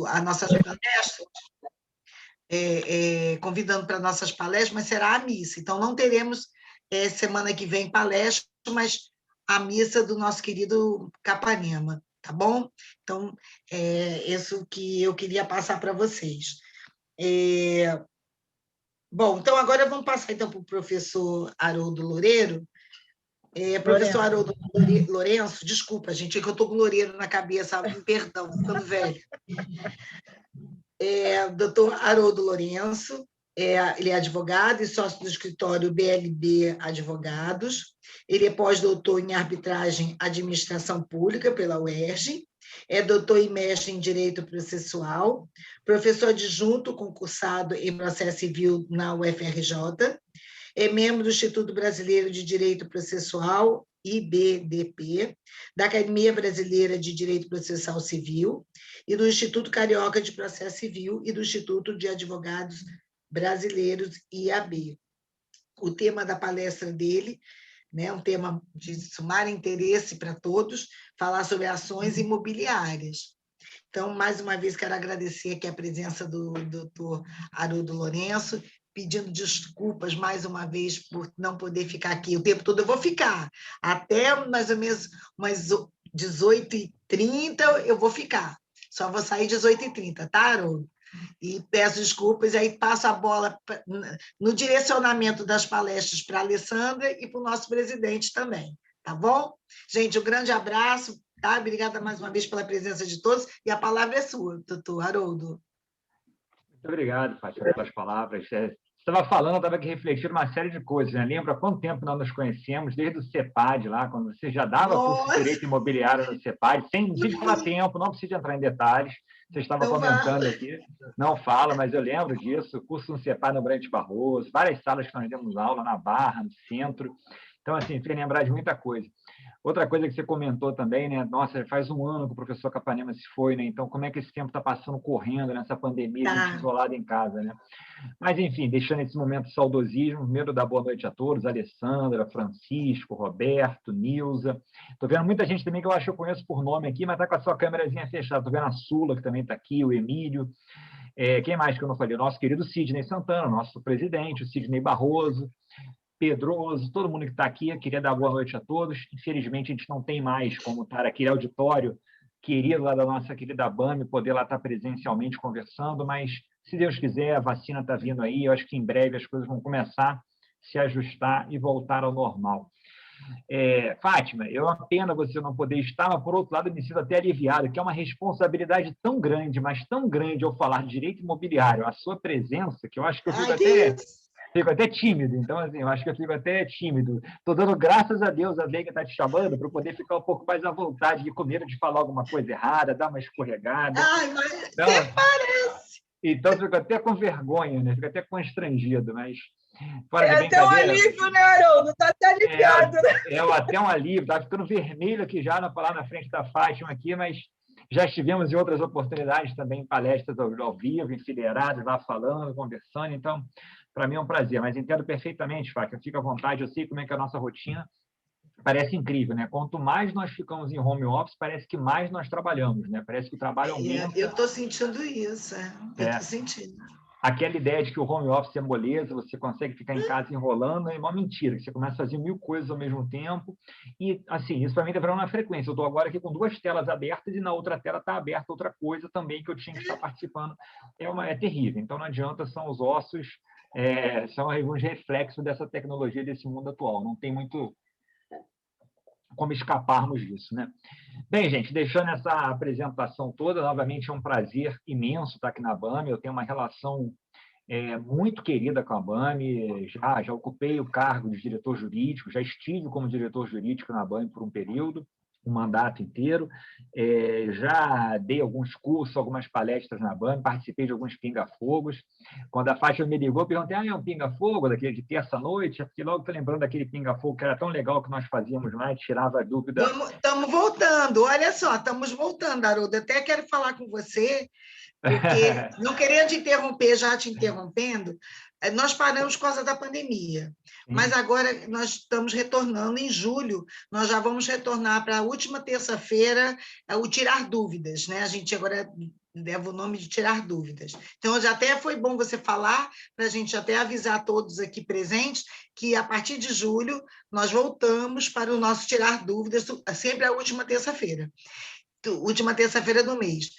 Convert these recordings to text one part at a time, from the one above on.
a nossas palestras, convidando para nossas palestras, mas será a missa. Então, não teremos semana que vem palestra, mas a missa do nosso querido Capanema, tá bom? Então, isso que eu queria passar para vocês. Bom, então agora vamos passar então, para o professor Haroldo Loureiro. Professor Haroldo Lourenço, desculpa, gente, é que eu estou com Loureiro na cabeça, perdão, ficando velho. Doutor Haroldo Lourenço, ele é advogado e sócio do escritório BLB Advogados, ele é pós-doutor em arbitragem e administração pública pela UERJ, é doutor e mestre em direito processual, professor adjunto concursado em processo civil na UFRJ, é membro do Instituto Brasileiro de Direito Processual, IBDP, da Academia Brasileira de Direito Processual Civil e do Instituto Carioca de Processo Civil e do Instituto de Advogados Brasileiros, IAB. O tema da palestra dele, um tema de sumário interesse para todos, falar sobre ações imobiliárias. Então, mais uma vez, quero agradecer aqui a presença do doutor Haroldo Lourenço, pedindo desculpas mais uma vez por não poder ficar aqui o tempo todo. Eu vou ficar até mais ou menos umas 18h30, eu vou ficar. Só vou sair 18h30, tá, Haroldo? E peço desculpas, e aí passo a bola no direcionamento das palestras para a Alessandra e para o nosso presidente também, tá bom? Gente, um grande abraço, tá? Obrigada mais uma vez pela presença de todos, e a palavra é sua, doutor Haroldo. Muito obrigado, Fátima, pelas palavras. Você estava falando, eu estava aqui refletindo uma série de coisas, né? Lembra há quanto tempo nós nos conhecemos, desde o CEPAD lá, quando você já dava curso de Direito Imobiliário no CEPAD, sem não precisa falar tempo, não precisa entrar em detalhes, você estava comentando aqui, não fala, mas eu lembro disso, curso no CEPAD no Brante Barroso, várias salas que nós demos aula na Barra, no centro, então, assim, fez lembrar de muita coisa. Outra coisa que você comentou também, né? Nossa, faz um ano que o professor Capanema se foi, né? Então, como é que esse tempo está passando correndo nessa pandemia, a gente isolado em casa, né? Mas, enfim, deixando esse momento de saudosismo, primeiro dar boa noite a todos, Alessandra, Francisco, Roberto, Nilza. Estou vendo muita gente também que eu acho que eu conheço por nome aqui, mas está com a sua câmerazinha fechada. Estou vendo a Sula, que também está aqui, o Emílio. Quem mais que eu não falei? O nosso querido Sidney Santana, nosso presidente, o Sidney Barroso, Pedroso, todo mundo que está aqui. Eu queria dar boa noite a todos. Infelizmente, a gente não tem mais como estar aqui no auditório querido lá da nossa querida BAME, poder lá estar presencialmente conversando, mas, se Deus quiser, a vacina está vindo aí, eu acho que em breve as coisas vão começar a se ajustar e voltar ao normal. Fátima, é uma pena você não poder estar, mas, por outro lado, eu me sinto até aliviado, que é uma responsabilidade tão grande, mas tão grande ao falar de direito imobiliário, a sua presença, que eu acho que eu fico até tímido. Então, assim, eu acho que eu fico até tímido. Estou dando graças a Deus a Veiga está te chamando para eu poder ficar um pouco mais à vontade, com medo de falar alguma coisa errada, dar uma escorregada. Ai, mas então, até parece! Então, fico até com vergonha, né? Fico até constrangido, mas... até um alívio, né, Haroldo? Está até aliviado. Até um alívio. Estava ficando vermelho aqui já, lá na frente da Fátima, aqui, mas já estivemos em outras oportunidades também, em palestras ao vivo, enfileirados, lá falando, conversando. Então, para mim é um prazer, mas entendo perfeitamente, Fátima, fica à vontade, eu sei como é que é a nossa rotina, parece incrível, né? Quanto mais nós ficamos em home office, parece que mais nós trabalhamos, né? Parece que o trabalho aumenta. Eu estou sentindo isso, eu estou sentindo. Aquela ideia de que o home office é moleza, você consegue ficar em casa enrolando, é uma mentira, que você começa a fazer 1000 coisas ao mesmo tempo, e, assim, isso para mim está virando uma frequência. Eu estou agora aqui com 2 telas abertas e na outra tela está aberta outra coisa também que eu tinha que estar participando. É terrível, então não adianta, são os ossos, são alguns reflexos dessa tecnologia, desse mundo atual, não tem muito como escaparmos disso, né? Bem, gente, deixando essa apresentação toda, novamente é um prazer imenso estar aqui na BAME, eu tenho uma relação muito querida com a BAME, já ocupei o cargo de diretor jurídico, já estive como diretor jurídico na BAME por um período, um mandato inteiro, já dei alguns cursos, algumas palestras na BAME, participei de alguns pinga-fogos. Quando a Fátima me ligou, eu perguntei, é um pinga-fogo daquele de terça-noite? Eu fiquei logo estou lembrando daquele pinga-fogo que era tão legal que nós fazíamos lá, e tirava a dúvida. Estamos voltando, olha só, estamos voltando, Haroldo. Até quero falar com você, porque, não querendo te interromper, já te interrompendo, nós paramos por causa da pandemia, mas agora nós estamos retornando em julho, nós já vamos retornar para a última terça-feira, o Tirar Dúvidas, né? A gente agora leva o nome de Tirar Dúvidas. Então, já até foi bom você falar, para a gente até avisar todos aqui presentes, que a partir de julho nós voltamos para o nosso Tirar Dúvidas, sempre a última terça-feira do mês.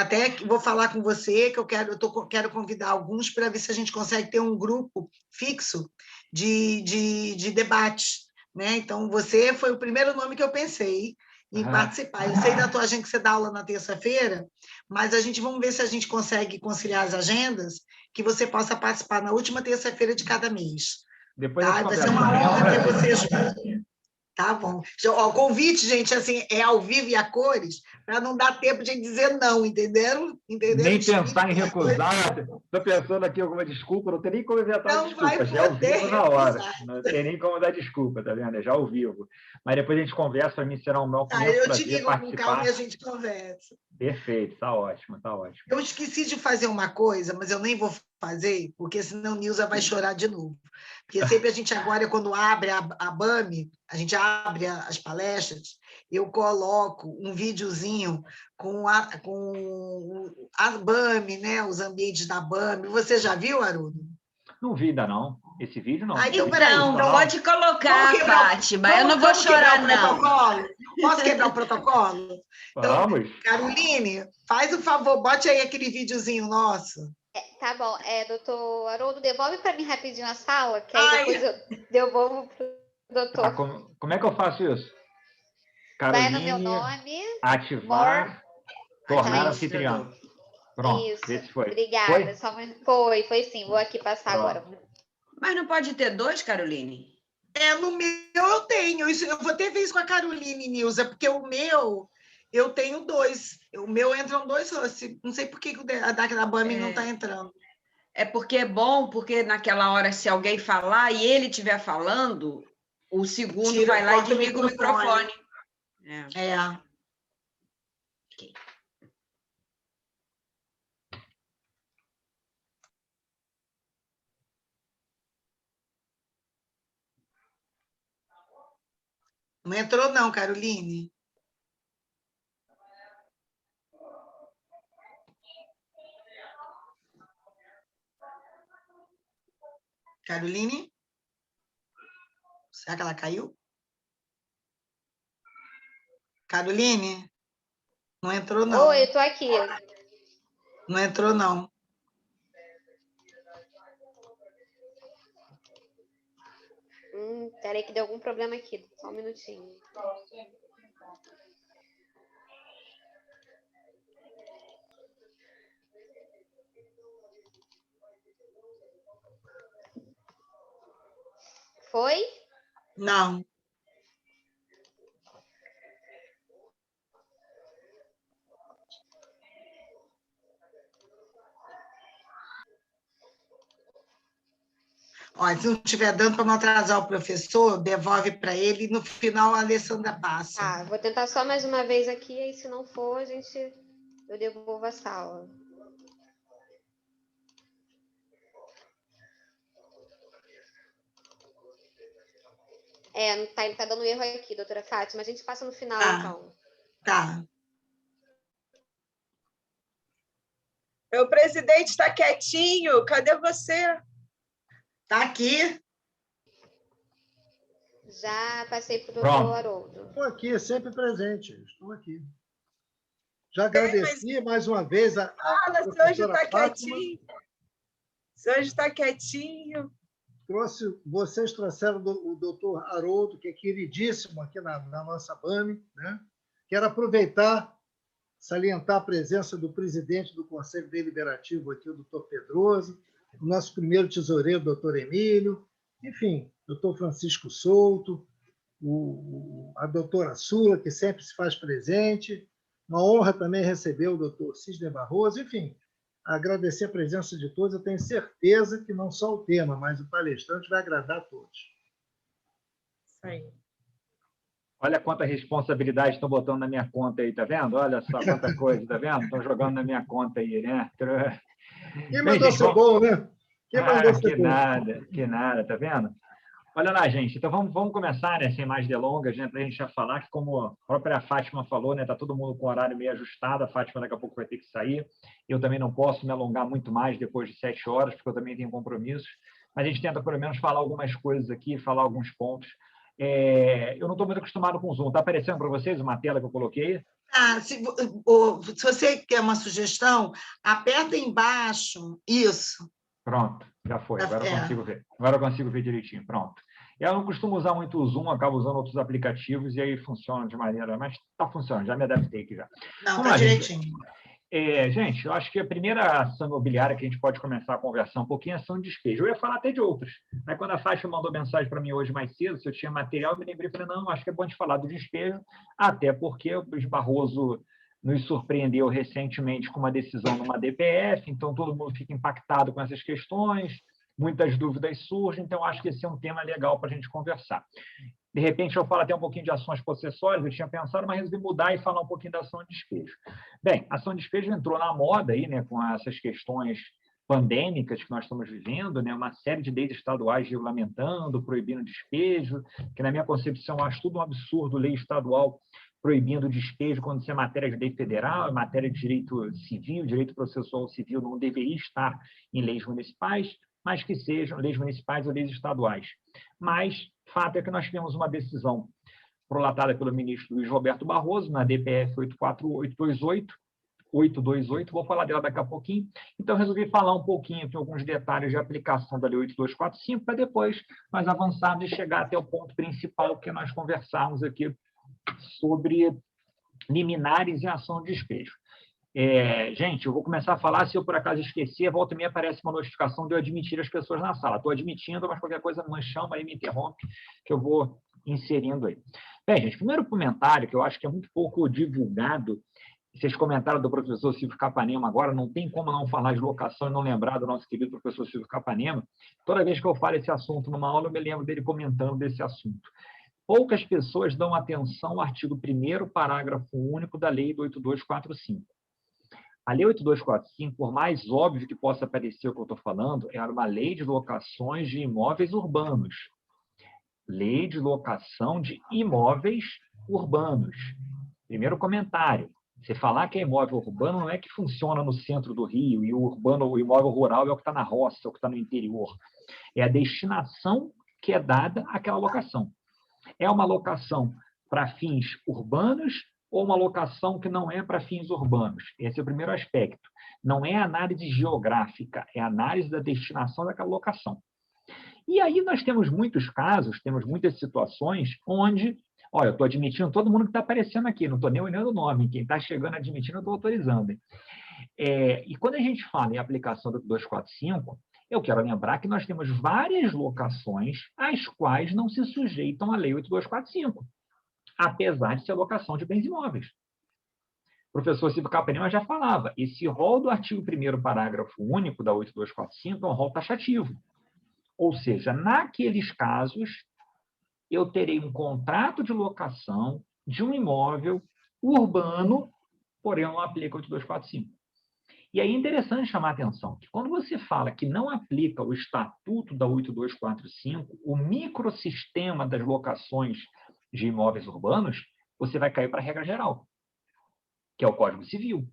Até vou falar com você, que eu quero convidar alguns para ver se a gente consegue ter um grupo fixo de debate, né? Então, você foi o primeiro nome que eu pensei em participar. Eu sei da tua agenda que você dá aula na terça-feira, mas vamos ver se a gente consegue conciliar as agendas, que você possa participar na última terça-feira de cada mês. Depois tá? Vai ser uma honra ter você junto. Tá bom. O convite, gente, assim, é ao vivo e a cores, para não dar tempo de dizer não, entenderam? Nem pensar em recusar. Estou pensando aqui alguma desculpa, não tem nem como inventar desculpa, já ao vivo na hora. Não tem nem como dar desculpa, tá vendo? É já ao vivo. Mas depois a gente conversa, para mim será um meu prazer eu te ligo com calma e a gente conversa. Perfeito, tá ótimo, tá ótimo. Eu esqueci de fazer uma coisa, mas eu nem vou fazer, porque senão a Nilza vai chorar de novo. Porque sempre a gente agora, quando abre a BAME, a gente abre as palestras, eu coloco um videozinho com a BAME, né? Os ambientes da BAME. Você já viu, Haroldo? Não vi ainda, não. Esse vídeo, não. Então, pode colocar, Fátima. Eu não vou chorar, não. Posso quebrar o protocolo? Então, vamos. Caroline, faz o favor, bote aí aquele videozinho nosso. Tá bom. Doutor Haroldo, devolve para mim rapidinho a sala, que aí depois eu devolvo para o doutor. Como é que eu faço isso? Caroline, vai no meu nome. Ativar, tornar anfitrião. Pronto, isso. Esse foi. Obrigada. Foi sim. Vou aqui passar agora. Mas não pode ter 2, Caroline? No meu eu tenho. Eu vou ter vez com a Caroline, Nilza, porque o meu... Eu tenho 2. O meu entram 2 hosts. Não sei por que a da BAME não está entrando. É porque é bom, porque naquela hora, se alguém falar e ele estiver falando, o segundo vai lá e desliga o microfone. Okay. Não entrou, não, Caroline. Caroline? Será que ela caiu? Caroline? Não entrou, não. Oi, eu estou aqui. Não entrou, não. Peraí que deu algum problema aqui. Só um minutinho. Foi? Não. Olha, se não estiver dando para não atrasar o professor, devolve para ele e no final a Alessandra passa. Tá, vou tentar só mais uma vez aqui, e se não for, eu devolvo a sala. Não tá dando erro aqui, doutora Fátima. A gente passa no final, então. Tá. Meu presidente está quietinho. Cadê você? Está aqui. Já passei para o doutor Haroldo. Estou aqui, sempre presente. Estou aqui. Já agradeci mais uma vez a Fala, o senhor está quietinho. O senhor está quietinho. Vocês trouxeram o doutor Haroldo, que é queridíssimo aqui na nossa BAME, né? Quero aproveitar, salientar a presença do presidente do Conselho Deliberativo aqui, o doutor Pedroso, o nosso primeiro tesoureiro, o doutor Emílio, enfim, o doutor Francisco Souto, a doutora Sula, que sempre se faz presente. Uma honra também receber o doutor Cisne Barroso, enfim, agradecer a presença de todos. Eu tenho certeza que não só o tema, mas o palestrante vai agradar a todos. Isso aí. Olha quanta responsabilidade estão botando na minha conta aí, tá vendo? Olha só quanta coisa, tá vendo? Estão jogando na minha conta aí, né? Quem mandou ser bom, né? Quem mandou ser bom? Que nada, tá vendo? Olha lá, gente. Então, vamos começar, né, sem mais delongas, né, para a gente já falar que, como a própria Fátima falou, né, está todo mundo com o horário meio ajustado. A Fátima daqui a pouco vai ter que sair. Eu também não posso me alongar muito mais depois de 7 horas, porque eu também tenho compromissos. Mas a gente tenta, pelo menos, falar algumas coisas aqui, falar alguns pontos. Eu não estou muito acostumado com o Zoom. Está aparecendo para vocês uma tela que eu coloquei? Se você quer uma sugestão, aperta embaixo, isso. Pronto, já foi. Agora eu consigo ver. Agora eu consigo ver direitinho. Pronto. Eu não costumo usar muito o Zoom, acabo usando outros aplicativos e aí funciona de maneira... Mas está funcionando, já me adaptei aqui já. Não, está direitinho. Gente, eu acho que a primeira ação imobiliária que a gente pode começar a conversar um pouquinho é ação de despejo. Eu ia falar até de outras. Aí, quando a Fátima mandou mensagem para mim hoje mais cedo, se eu tinha material, eu me lembrei e falei, não, acho que é bom de falar do despejo, até porque o Luiz Barroso nos surpreendeu recentemente com uma decisão numa DPF, então todo mundo fica impactado com essas questões, muitas dúvidas surgem, então acho que esse é um tema legal para a gente conversar. De repente, eu falo até um pouquinho de ações possessórias, eu tinha pensado, mas resolvi mudar e falar um pouquinho da ação de despejo. Bem, a ação de despejo entrou na moda aí, né, com essas questões pandêmicas que nós estamos vivendo, né, uma série de leis estaduais regulamentando, proibindo despejo, que na minha concepção eu acho tudo um absurdo, lei estadual proibindo despejo quando isso é matéria de lei federal, é matéria de direito civil, direito processual civil não deveria estar em leis municipais, mas que sejam leis municipais ou leis estaduais. Mas fato é que nós tivemos uma decisão prolatada pelo ministro Luiz Roberto Barroso, na DPF 828, vou falar dela daqui a pouquinho. Então, resolvi falar um pouquinho de alguns detalhes de aplicação da Lei 8245, para depois nós avançarmos e chegar até o ponto principal, que é nós conversarmos aqui sobre liminares e ação de despejo. Gente, eu vou começar a falar, se eu por acaso esquecer, volta e meia aparece uma notificação de eu admitir as pessoas na sala. Estou admitindo, mas qualquer coisa me chama e me interrompe, que eu vou inserindo aí. Bem, gente, primeiro comentário, que eu acho que é muito pouco divulgado, vocês comentaram do professor Silvio Capanema agora, não tem como não falar de locação e não lembrar do nosso querido professor Silvio Capanema. Toda vez que eu falo esse assunto numa aula, eu me lembro dele comentando desse assunto. Poucas pessoas dão atenção ao artigo 1º, parágrafo único da Lei 8245. A Lei 8245, por mais óbvio que possa parecer o que eu estou falando, era uma lei de locações de imóveis urbanos. Lei de locação de imóveis urbanos. Primeiro comentário. Você falar que é imóvel urbano não é que funciona no centro do Rio e o imóvel rural é o que está na roça, é o que está no interior. É a destinação que é dada àquela locação. É uma locação para fins urbanos ou uma locação que não é para fins urbanos? Esse é o primeiro aspecto. Não é análise geográfica, é análise da destinação daquela locação. E aí nós temos muitos casos, temos muitas situações onde, olha, eu estou admitindo todo mundo que está aparecendo aqui, não estou nem olhando o nome, quem está chegando admitindo, eu estou autorizando. E quando a gente fala em aplicação do 245, eu quero lembrar que nós temos várias locações às quais não se sujeitam à Lei 8245. Apesar de ser locação de bens imóveis. O professor Silvio Capanema já falava, esse rol do artigo 1º, parágrafo único da 8245 é um rol taxativo. Ou seja, naqueles casos, eu terei um contrato de locação de um imóvel urbano, porém não aplica a 8245. E aí é interessante chamar a atenção que quando você fala que não aplica o estatuto da 8245, o microsistema das locações de imóveis urbanos, você vai cair para a regra geral, que é o Código Civil.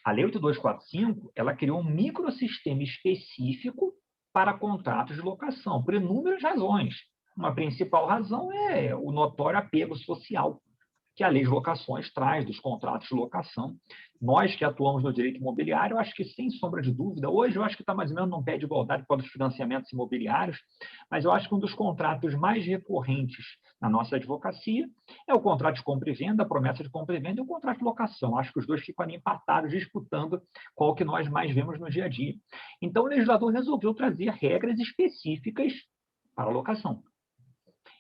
A Lei 8245, ela criou um microsistema específico para contratos de locação, por inúmeras razões. Uma principal razão é o notório apego social que a Lei de Locações traz dos contratos de locação. Nós que atuamos no direito imobiliário, eu acho que, sem sombra de dúvida, hoje eu acho que está mais ou menos num pé de igualdade com os financiamentos imobiliários, mas eu acho que um dos contratos mais recorrentes na nossa advocacia é o contrato de compra e venda, a promessa de compra e venda e o contrato de locação. Acho que os dois ficam ali empatados, disputando qual que nós mais vemos no dia a dia. Então, o legislador resolveu trazer regras específicas para a locação.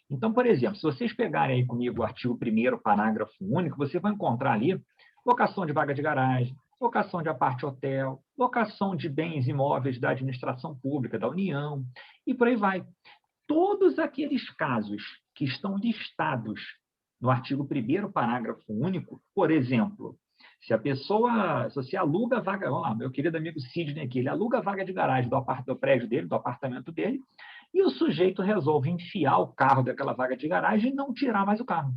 Então, por exemplo, se vocês pegarem aí comigo o artigo 1º, parágrafo único, você vai encontrar ali locação de vaga de garagem, locação de apart-hotel, locação de bens imóveis da administração pública, da União, e por aí vai. Todos aqueles casos que estão listados no artigo 1º, parágrafo único, por exemplo, se você aluga a vaga, vamos lá, meu querido amigo Sidney aqui, ele aluga a vaga de garagem do prédio dele, do apartamento dele, E o sujeito resolve enfiar o carro daquela vaga de garagem e não tirar mais o carro.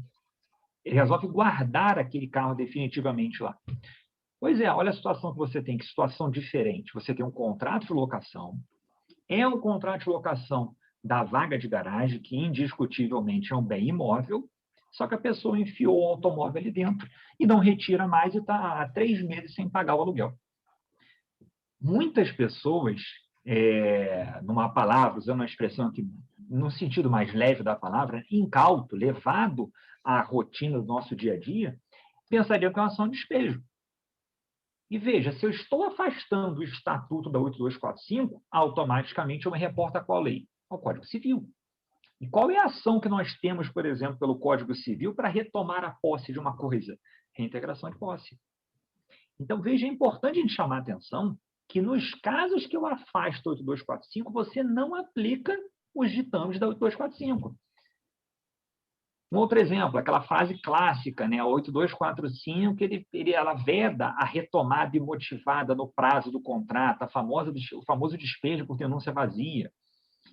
Ele resolve guardar aquele carro definitivamente lá. Pois é, olha a situação que você tem, que situação diferente. Você tem um contrato de locação, é um contrato de locação da vaga de garagem, que indiscutivelmente é um bem imóvel, só que a pessoa enfiou o automóvel ali dentro e não retira mais e está há 3 meses sem pagar o aluguel. Muitas pessoas, numa palavra, usando uma expressão aqui, no sentido mais leve da palavra, incauto, levado à rotina do nosso dia a dia, pensariam que é uma ação de despejo. E veja, se eu estou afastando o estatuto da 8245, automaticamente eu me reporto a qual lei? Ao Código Civil. E qual é a ação que nós temos, por exemplo, pelo Código Civil para retomar a posse de uma coisa? Reintegração de posse. Então, veja, é importante a gente chamar a atenção que nos casos que eu afasto a 8245, você não aplica os ditames da 8245. Um outro exemplo, aquela frase clássica, né, a 8245, ela veda a retomada imotivada no prazo do contrato, o famoso despejo por denúncia vazia.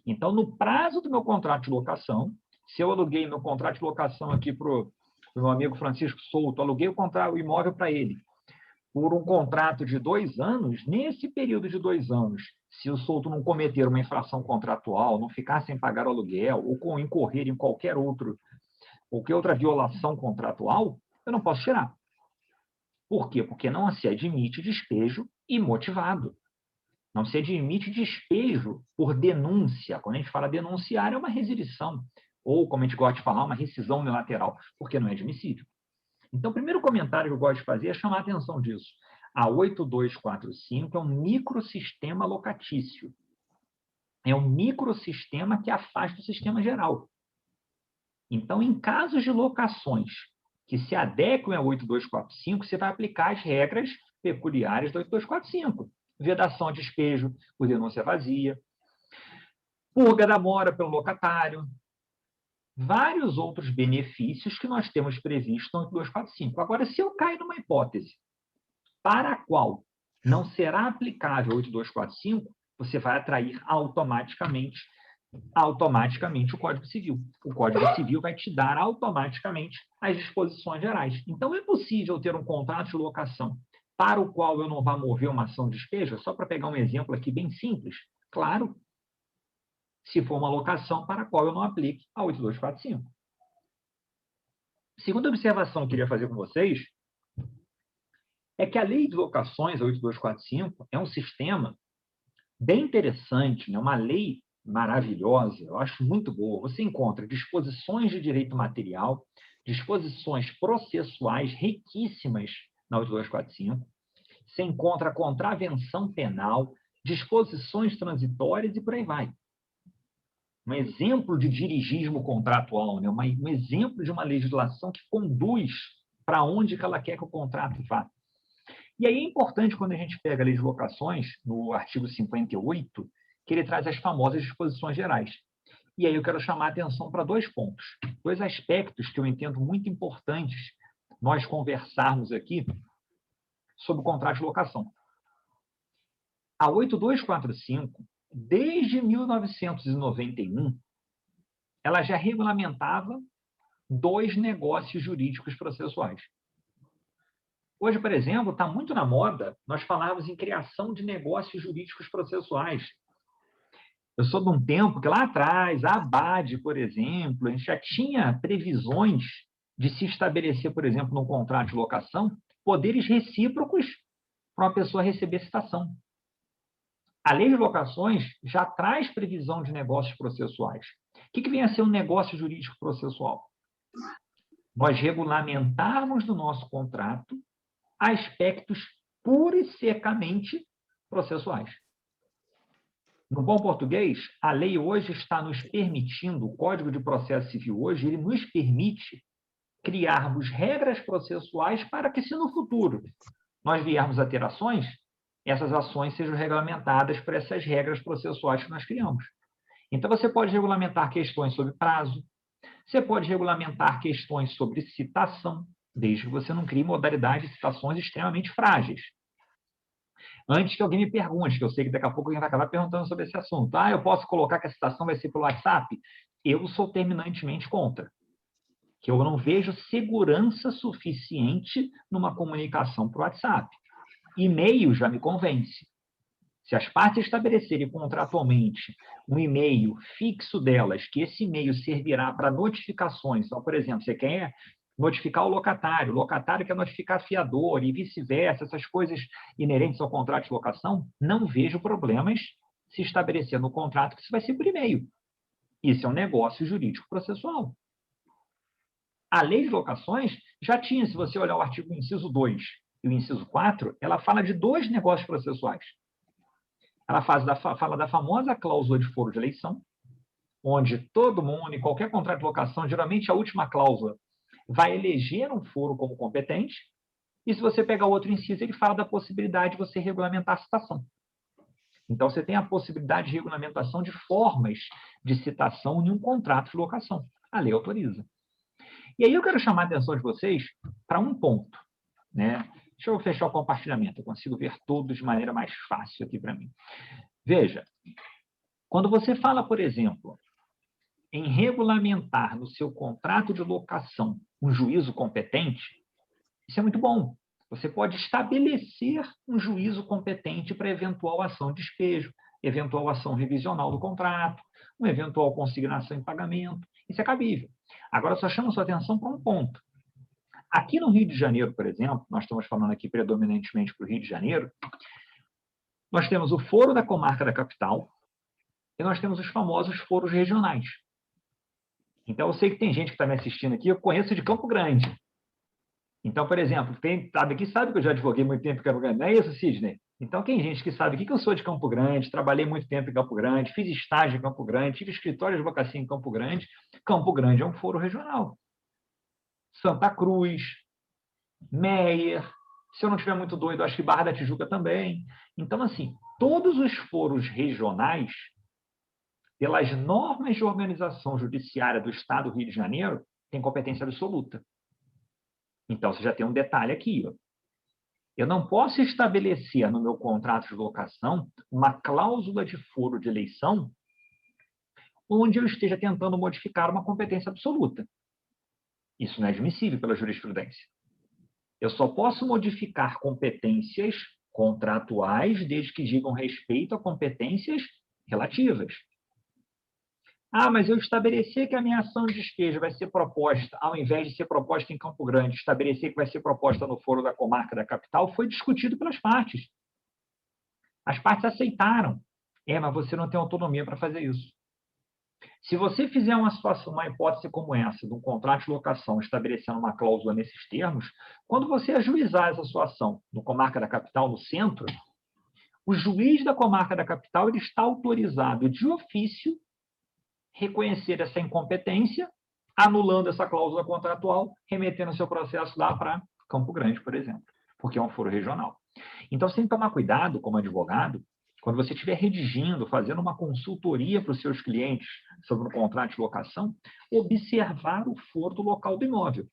Então, no prazo do meu contrato de locação, se eu aluguei meu contrato de locação aqui para o meu amigo Francisco Souto, aluguei o imóvel para ele, por um contrato de 2 anos, nesse período de 2 anos, se o Souto não cometer uma infração contratual, não ficar sem pagar o aluguel, ou incorrer em qualquer outra violação contratual, eu não posso tirar. Por quê? Porque não se admite despejo imotivado. Não se admite despejo por denúncia. Quando a gente fala denunciar, é uma resilição. Ou, como a gente gosta de falar, uma rescisão unilateral, porque não é admissível. Então, o primeiro comentário que eu gosto de fazer é chamar a atenção disso. A 8245 é um microsistema locatício. É um microsistema que afasta o sistema geral. Então, em casos de locações que se adequem a 8245, você vai aplicar as regras peculiares da 8245. Vedação a despejo por denúncia vazia, purga da mora pelo locatário, vários outros benefícios que nós temos previsto no 8245. Agora, se eu caio numa hipótese para a qual não será aplicável o 8245, você vai atrair automaticamente o Código Civil. O Código Civil vai te dar automaticamente as disposições gerais. Então, é possível ter um contrato de locação para o qual eu não vá mover uma ação de despejo? Só para pegar um exemplo aqui bem simples. Claro, se for uma locação para a qual eu não aplique a 8245. Segunda observação que eu queria fazer com vocês é que a lei de locações, a 8245, é um sistema bem interessante, né? Uma lei maravilhosa, eu acho muito boa. Você encontra disposições de direito material, disposições processuais riquíssimas na 8245, você encontra contravenção penal, disposições transitórias e por aí vai. Um exemplo de dirigismo contratual, né? Um exemplo de uma legislação que conduz para onde que ela quer que o contrato vá. E aí é importante, quando a gente pega a lei de locações, no artigo 58, que ele traz as famosas disposições gerais. E aí eu quero chamar a atenção para 2 pontos, 2 aspectos que eu entendo muito importantes nós conversarmos aqui sobre o contrato de locação. A 8245, desde 1991, ela já regulamentava 2 negócios jurídicos processuais. Hoje, por exemplo, está muito na moda nós falarmos em criação de negócios jurídicos processuais. Eu sou de um tempo que lá atrás, a ABAD, por exemplo, a gente já tinha previsões de se estabelecer, por exemplo, num contrato de locação, poderes recíprocos para uma pessoa receber citação. A lei de locações já traz previsão de negócios processuais. O que vem a ser um negócio jurídico processual? Nós regulamentarmos no nosso contrato aspectos pura e secamente processuais. No bom português, a lei hoje está nos permitindo, o Código de Processo Civil hoje, ele nos permite criarmos regras processuais para que, se no futuro nós viermos a ter ações, essas ações sejam regulamentadas por essas regras processuais que nós criamos. Então, você pode regulamentar questões sobre prazo, você pode regulamentar questões sobre citação, desde que você não crie modalidades de citações extremamente frágeis. Antes que alguém me pergunte, que eu sei que daqui a pouco alguém vai acabar perguntando sobre esse assunto. Ah, eu posso colocar que a citação vai ser pelo WhatsApp? Eu sou terminantemente contra. Que eu não vejo segurança suficiente numa comunicação por WhatsApp. E-mail já me convence. Se as partes estabelecerem contratualmente um e-mail fixo delas, que esse e-mail servirá para notificações, então, por exemplo, você quer notificar o locatário quer notificar fiador e vice-versa, essas coisas inerentes ao contrato de locação, não vejo problemas se estabelecer no contrato que isso vai ser por e-mail. Isso é um negócio jurídico processual. A lei de locações já tinha, se você olhar o artigo inciso 2 e o inciso 4, ela fala de 2 negócios processuais. Ela fala da famosa cláusula de foro de eleição, onde todo mundo, em qualquer contrato de locação, geralmente a última cláusula vai eleger um foro como competente, e se você pegar o outro inciso, ele fala da possibilidade de você regulamentar a citação. Então, você tem a possibilidade de regulamentação de formas de citação em um contrato de locação. A lei autoriza. E aí eu quero chamar a atenção de vocês para um ponto, né? Deixa eu fechar o compartilhamento, eu consigo ver todos de maneira mais fácil aqui para mim. Veja, quando você fala, por exemplo, em regulamentar no seu contrato de locação um juízo competente, isso é muito bom. Você pode estabelecer um juízo competente para eventual ação de despejo, eventual ação revisional do contrato, uma eventual consignação em pagamento. Isso é cabível. Agora, só chamo sua atenção para um ponto. Aqui no Rio de Janeiro, por exemplo, nós estamos falando aqui predominantemente para o Rio de Janeiro, nós temos o foro da comarca da capital e nós temos os famosos foros regionais. Então, eu sei que tem gente que está me assistindo aqui, eu conheço de Campo Grande. Então, por exemplo, quem sabe aqui sabe que eu já advoguei muito tempo em Campo Grande. Não é isso, Sidney? Então, tem gente que sabe aqui que eu sou de Campo Grande, trabalhei muito tempo em Campo Grande, fiz estágio em Campo Grande, tive escritório de advocacia em Campo Grande. Campo Grande é um foro regional. Santa Cruz, Meier, se eu não estiver muito doido, acho que Barra da Tijuca também. Então, assim, todos os foros regionais, pelas normas de organização judiciária do Estado do Rio de Janeiro, têm competência absoluta. Então, você já tem um detalhe aqui. Ó. Eu não posso estabelecer no meu contrato de locação uma cláusula de foro de eleição onde eu esteja tentando modificar uma competência absoluta. Isso não é admissível pela jurisprudência. Eu só posso modificar competências contratuais desde que digam respeito a competências relativas. Ah, mas eu estabelecer que a minha ação de despejo vai ser proposta, ao invés de ser proposta em Campo Grande, estabelecer que vai ser proposta no foro da comarca da capital, foi discutido pelas partes. As partes aceitaram. Mas você não tem autonomia para fazer isso. Se você fizer uma hipótese como essa, de um contrato de locação estabelecendo uma cláusula nesses termos, quando você ajuizar essa sua ação no comarca da capital, no centro, o juiz da comarca da capital ele está autorizado de ofício reconhecer essa incompetência, anulando essa cláusula contratual, remetendo o seu processo lá para Campo Grande, por exemplo, porque é um foro regional. Então, você tem que tomar cuidado, como advogado, quando você estiver redigindo, fazendo uma consultoria para os seus clientes sobre um contrato de locação, observar o foro do local do imóvel.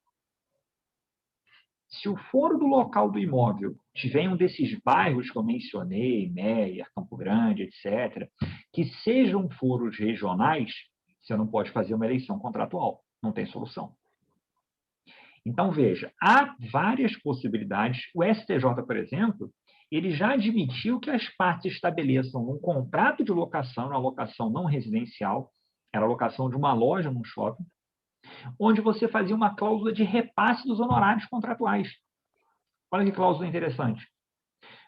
Se o foro do local do imóvel tiver em um desses bairros que eu mencionei, Meier, Campo Grande, etc., que sejam foros regionais, você não pode fazer uma eleição contratual. Não tem solução. Então, veja, há várias possibilidades. O STJ, por exemplo, ele já admitiu que as partes estabeleçam um contrato de locação, uma locação não residencial, era a locação de uma loja num shopping, onde você fazia uma cláusula de repasse dos honorários contratuais. Olha que cláusula interessante.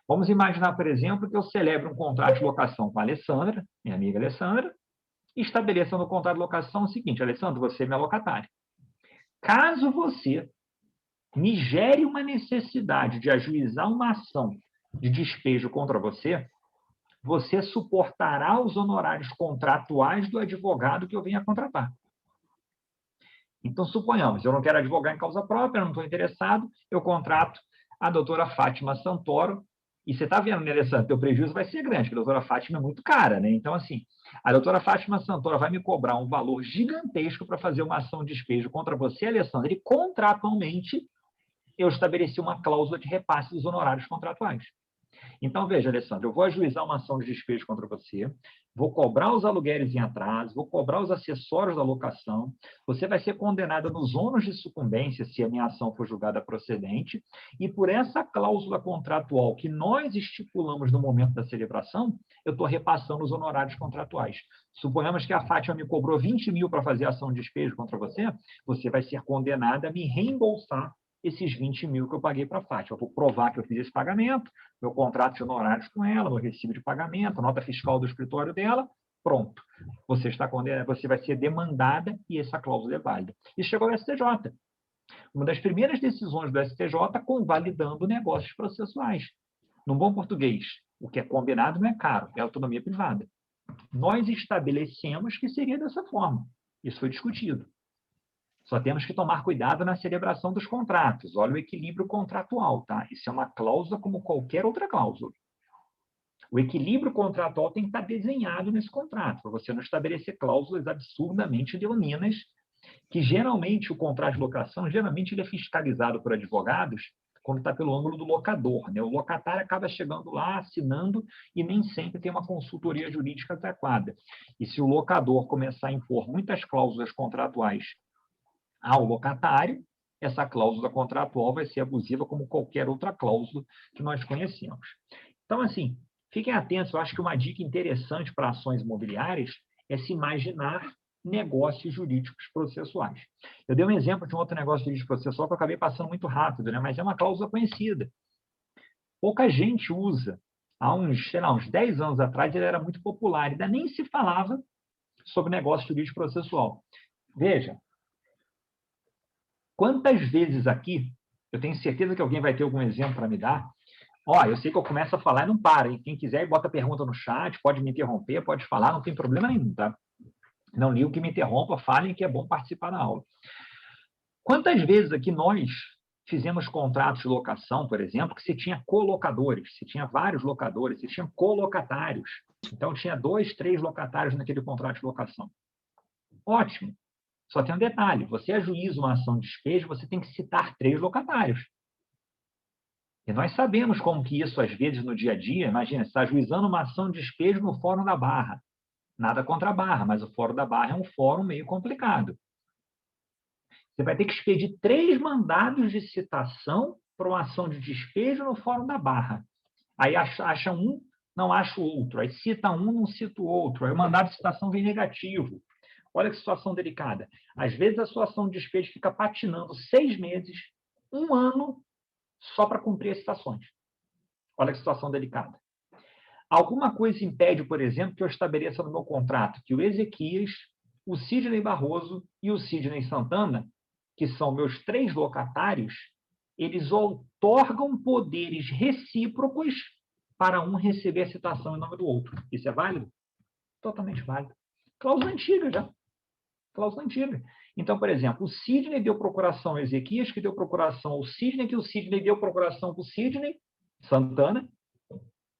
Vamos imaginar, por exemplo, que eu celebre um contrato de locação com a Alessandra, minha amiga Alessandra, e estabeleça no contrato de locação o seguinte: Alessandra, você é minha locatária. Caso você me gere uma necessidade de ajuizar uma ação de despejo contra você, você suportará os honorários contratuais do advogado que eu venha contratar. Então, suponhamos, eu não quero advogar em causa própria, não estou interessado, eu contrato a doutora Fátima Santoro, e você está vendo, né, Alessandra, teu prejuízo vai ser grande, porque a doutora Fátima é muito cara, né? Então, assim, a doutora Fátima Santoro vai me cobrar um valor gigantesco para fazer uma ação de despejo contra você, Alessandra, e contratualmente eu estabeleci uma cláusula de repasse dos honorários contratuais. Então, veja, Alessandro, eu vou ajuizar uma ação de despejo contra você, vou cobrar os aluguéis em atraso, vou cobrar os acessórios da locação, você vai ser condenada nos ônus de sucumbência, se a minha ação for julgada procedente, e por essa cláusula contratual que nós estipulamos no momento da celebração, eu estou repassando os honorários contratuais. Suponhamos que a Fátima me cobrou 20 mil para fazer a ação de despejo contra você, você vai ser condenada a me reembolsar esses 20 mil que eu paguei para a Fátima. Eu vou provar que eu fiz esse pagamento, meu contrato de honorários com ela, meu recibo de pagamento, nota fiscal do escritório dela, pronto. Você está condenada, você vai ser demandada e essa cláusula é válida. E chegou ao STJ. Uma das primeiras decisões do STJ convalidando negócios processuais. No bom português, o que é combinado não é caro, é autonomia privada. Nós estabelecemos que seria dessa forma. Isso foi discutido. Só temos que tomar cuidado na celebração dos contratos. Olha o equilíbrio contratual, tá? Isso é uma cláusula como qualquer outra cláusula. O equilíbrio contratual tem que estar desenhado nesse contrato, para você não estabelecer cláusulas absurdamente leoninas, que geralmente o contrato de locação, geralmente ele é fiscalizado por advogados quando está pelo ângulo do locador, né? O locatário acaba chegando lá, assinando, e nem sempre tem uma consultoria jurídica adequada. E se o locador começar a impor muitas cláusulas contratuais ao locatário, essa cláusula contratual vai ser abusiva como qualquer outra cláusula que nós conhecemos. Então, assim, fiquem atentos, eu acho que uma dica interessante para ações imobiliárias é se imaginar negócios jurídicos processuais. Eu dei um exemplo de um outro negócio jurídico processual que eu acabei passando muito rápido, né? Mas é uma cláusula conhecida. Pouca gente usa. Há uns, sei lá, uns 10 anos atrás ele era muito popular, ainda nem se falava sobre negócio jurídico processual. Veja, quantas vezes aqui, eu tenho certeza que alguém vai ter algum exemplo para me dar. Eu sei que eu começo a falar e não para, hein? Quem quiser, bota pergunta no chat, pode me interromper, pode falar, não tem problema nenhum, tá? Não ligo que me interrompa, falem que é bom participar da aula. Quantas vezes aqui nós fizemos contratos de locação, por exemplo, que se tinha colocadores, se tinha vários locadores, se tinha colocatários. Então, tinha 2, 3 locatários naquele contrato de locação. Ótimo. Só tem um detalhe, você ajuiza uma ação de despejo, você tem que citar 3 locatários. E nós sabemos como que isso, às vezes, no dia a dia, imagina, você está ajuizando uma ação de despejo no Fórum da Barra. Nada contra a Barra, mas o Fórum da Barra é um fórum meio complicado. Você vai ter que expedir 3 mandados de citação para uma ação de despejo no Fórum da Barra. Aí acha um, não acha o outro. Aí cita um, não cita o outro. Aí o mandado de citação vem negativo. Olha que situação delicada. Às vezes a sua ação de despejo fica patinando 6 meses, 1 ano, só para cumprir as citações. Olha que situação delicada. Alguma coisa impede, por exemplo, que eu estabeleça no meu contrato que o Ezequias, o Sidney Barroso e o Sidney Santana, que são meus 3 locatários, eles outorgam poderes recíprocos para um receber a citação em nome do outro. Isso é válido? Totalmente válido. Cláusula antiga já. Cláusula antiga. Então, por exemplo, o Sidney deu procuração ao Ezequias, que deu procuração ao Sidney, que o Sidney deu procuração para o Sidney Santana,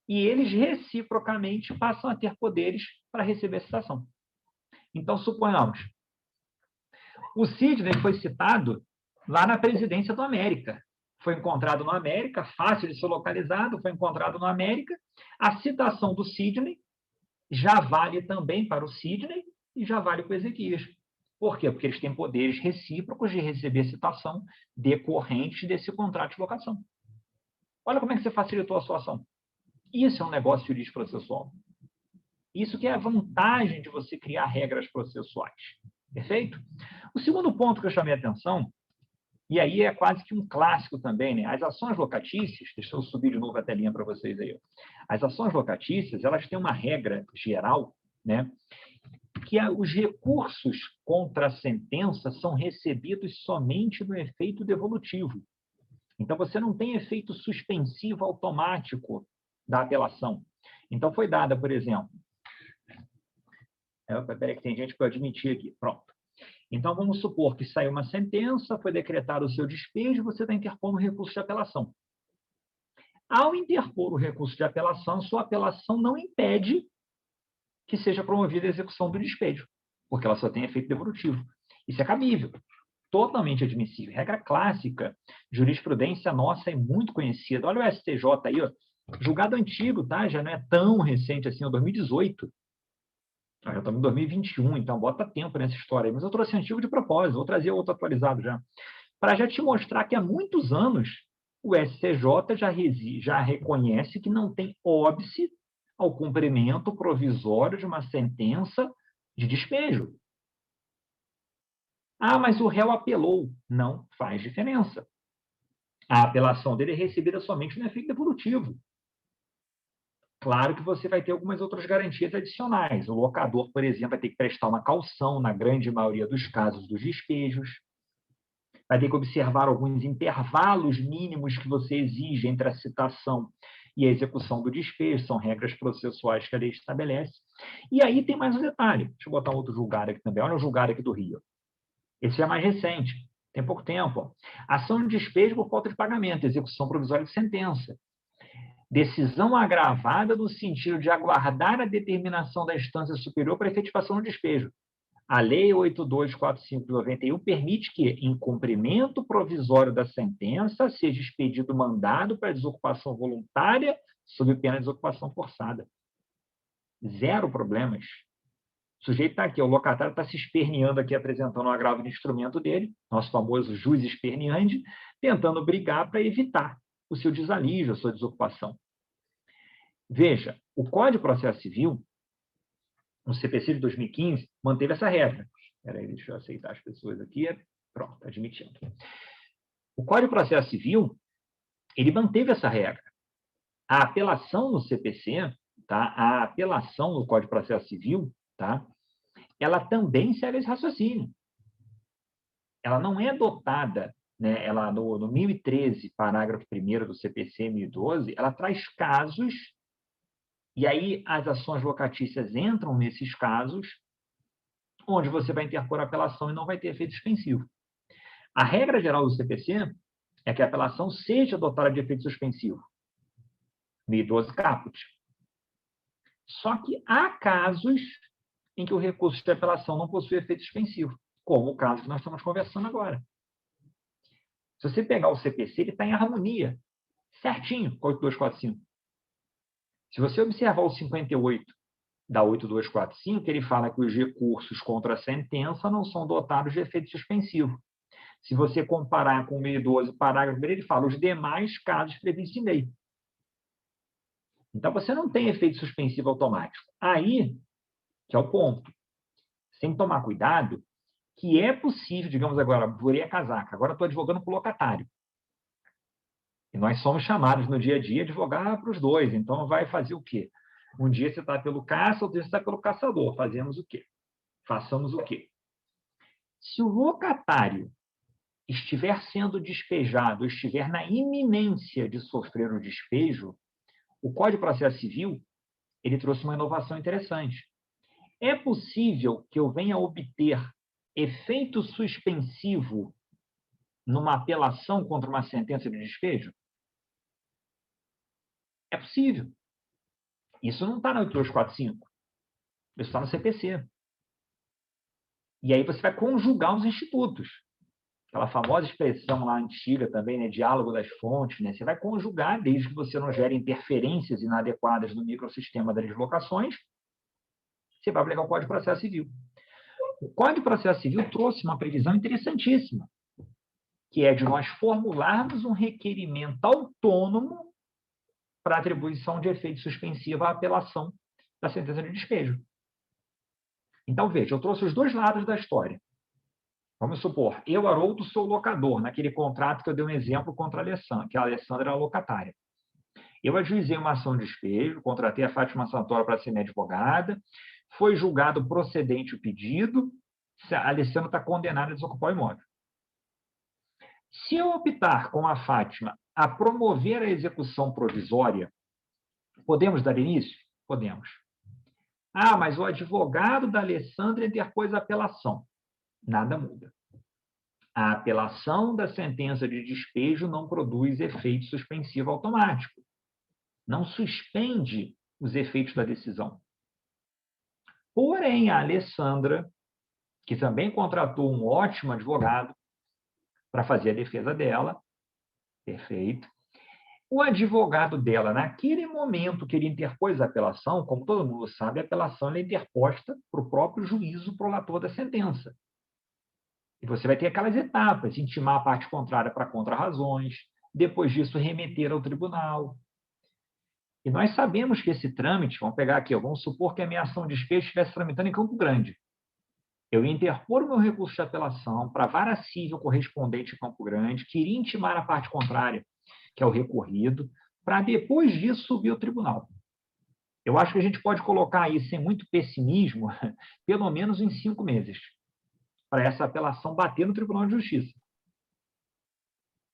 e eles reciprocamente passam a ter poderes para receber a citação. Então, suponhamos, o Sidney foi citado lá na presidência do América. Foi encontrado no América, fácil de ser localizado, foi encontrado no América. A citação do Sidney já vale também para o Sidney e já vale para o Ezequias. Por quê? Porque eles têm poderes recíprocos de receber citação decorrentes desse contrato de locação. Olha como é que você facilitou a sua ação. Isso é um negócio jurídico processual. Isso que é a vantagem de você criar regras processuais. Perfeito? O segundo ponto que eu chamei a atenção, e aí é quase que um clássico também, né? As ações locatícias, deixa eu subir de novo a telinha para vocês aí. As ações locatícias, elas têm uma regra geral, né? Que os recursos contra a sentença são recebidos somente no efeito devolutivo. Então, você não tem efeito suspensivo automático da apelação. Então, foi dada, por exemplo... Peraí que tem gente para admitir aqui. Pronto. Então, vamos supor que saiu uma sentença, foi decretado o seu despejo, você está interpondo o recurso de apelação. Ao interpor o recurso de apelação, sua apelação não impede que seja promovida a execução do despejo, porque ela só tem efeito devolutivo. Isso é cabível, totalmente admissível. Regra clássica, jurisprudência nossa é muito conhecida. Olha o STJ aí, ó, Julgado antigo, tá? Já não é tão recente assim, é 2018. Já estamos em 2021, então bota tempo nessa história aí. Mas eu trouxe antigo de propósito, vou trazer outro atualizado já. Para já te mostrar que há muitos anos o STJ já reconhece que não tem óbice ao cumprimento provisório de uma sentença de despejo. Ah, mas o réu apelou. Não faz diferença. A apelação dele é recebida somente no efeito devolutivo. Claro que você vai ter algumas outras garantias adicionais. O locador, por exemplo, vai ter que prestar uma caução na grande maioria dos casos dos despejos. Vai ter que observar alguns intervalos mínimos que você exige entre a citação e a execução do despejo. São regras processuais que a lei estabelece. E aí tem mais um detalhe. Deixa eu botar um outro julgado aqui também. Olha o julgado aqui do Rio. Esse é mais recente. Tem pouco tempo. Ó. Ação de despejo por falta de pagamento, execução provisória de sentença. Decisão agravada no sentido de aguardar a determinação da instância superior para efetivação do despejo. A Lei 8245 de 91 permite que, em cumprimento provisório da sentença, seja expedido mandado para desocupação voluntária sob pena de desocupação forçada. Zero problemas. O sujeito está aqui, o locatário está se esperneando aqui, apresentando um agravo de instrumento dele, nosso famoso juiz esperneante, tentando brigar para evitar o seu desalívio, a sua desocupação. Veja, o Código de Processo Civil, no CPC de 2015, manteve essa regra. Espera aí, deixa eu aceitar as pessoas aqui. Pronto, admitindo. O Código de Processo Civil, ele manteve essa regra. A apelação no CPC, tá? A apelação no Código de Processo Civil, tá? Ela também segue esse raciocínio. Ela não é dotada, né? Ela, no 1013, parágrafo 1º do CPC 1012, ela traz casos, e aí as ações locatícias entram nesses casos, onde você vai interpor a apelação e não vai ter efeito suspensivo. A regra geral do CPC é que a apelação seja dotada de efeito suspensivo. 1012 caput. Só que há casos em que o recurso de apelação não possui efeito suspensivo, como o caso que nós estamos conversando agora. Se você pegar o CPC, ele está em harmonia, certinho, com a 8245. Se você observar o 58 da 8245, ele fala que os recursos contra a sentença não são dotados de efeito suspensivo. Se você comparar com o 1012, parágrafo 1, ele fala os demais casos previstos em lei. Então, você não tem efeito suspensivo automático. Aí, que é o ponto. Você tem que tomar cuidado que é possível, digamos agora, furei a casaca, agora estou advogando para o locatário. E nós somos chamados no dia a dia a advogar para os dois. Então, vai fazer o quê? Um dia você está pelo caça, outro dia você está pelo caçador. Fazemos o quê? Façamos o quê? Se o locatário estiver sendo despejado, estiver na iminência de sofrer o despejo, o Código de Processo Civil, ele trouxe uma inovação interessante. É possível que eu venha a obter efeito suspensivo numa apelação contra uma sentença de despejo? É possível. Isso não está na 8245. Isso está no CPC. E aí você vai conjugar os institutos. Aquela famosa expressão lá antiga também, né? Diálogo das fontes, né? Você vai conjugar, desde que você não gere interferências inadequadas no microsistema das deslocações, você vai aplicar o Código de Processo Civil. O Código de Processo Civil trouxe uma previsão interessantíssima, que é de nós formularmos um requerimento autônomo para atribuição de efeito suspensivo à apelação da sentença de despejo. Então, veja, eu trouxe os dois lados da história. Vamos supor, eu, Haroldo, sou locador, naquele contrato que eu dei um exemplo contra a Alessandra, que a Alessandra era locatária. Eu ajuizei uma ação de despejo, contratei a Fátima Santoro para ser minha advogada, foi julgado procedente o pedido, a Alessandra está condenada a desocupar o imóvel. Se eu optar com a Fátima a promover a execução provisória, podemos dar início? Podemos. Ah, mas o advogado da Alessandra interpôs a apelação. Nada muda. A apelação da sentença de despejo não produz efeito suspensivo automático. Não suspende os efeitos da decisão. Porém, a Alessandra, que também contratou um ótimo advogado para fazer a defesa dela, perfeito, O advogado dela, naquele momento que ele interpôs a apelação, como todo mundo sabe, a apelação é interposta para o próprio juízo prolator da sentença. E você vai ter aquelas etapas, intimar a parte contrária para contra-razões, depois disso remeter ao tribunal. E nós sabemos que esse trâmite, vamos pegar aqui, vamos supor que a minha ação de despejo estivesse tramitando em Campo Grande. Eu ia interpor o meu recurso de apelação para a vara civil correspondente em Campo Grande, que iria intimar a parte contrária, que é o recorrido, para depois disso subir ao tribunal. Eu acho que a gente pode colocar aí, sem muito pessimismo, pelo menos em 5 meses, para essa apelação bater no Tribunal de Justiça.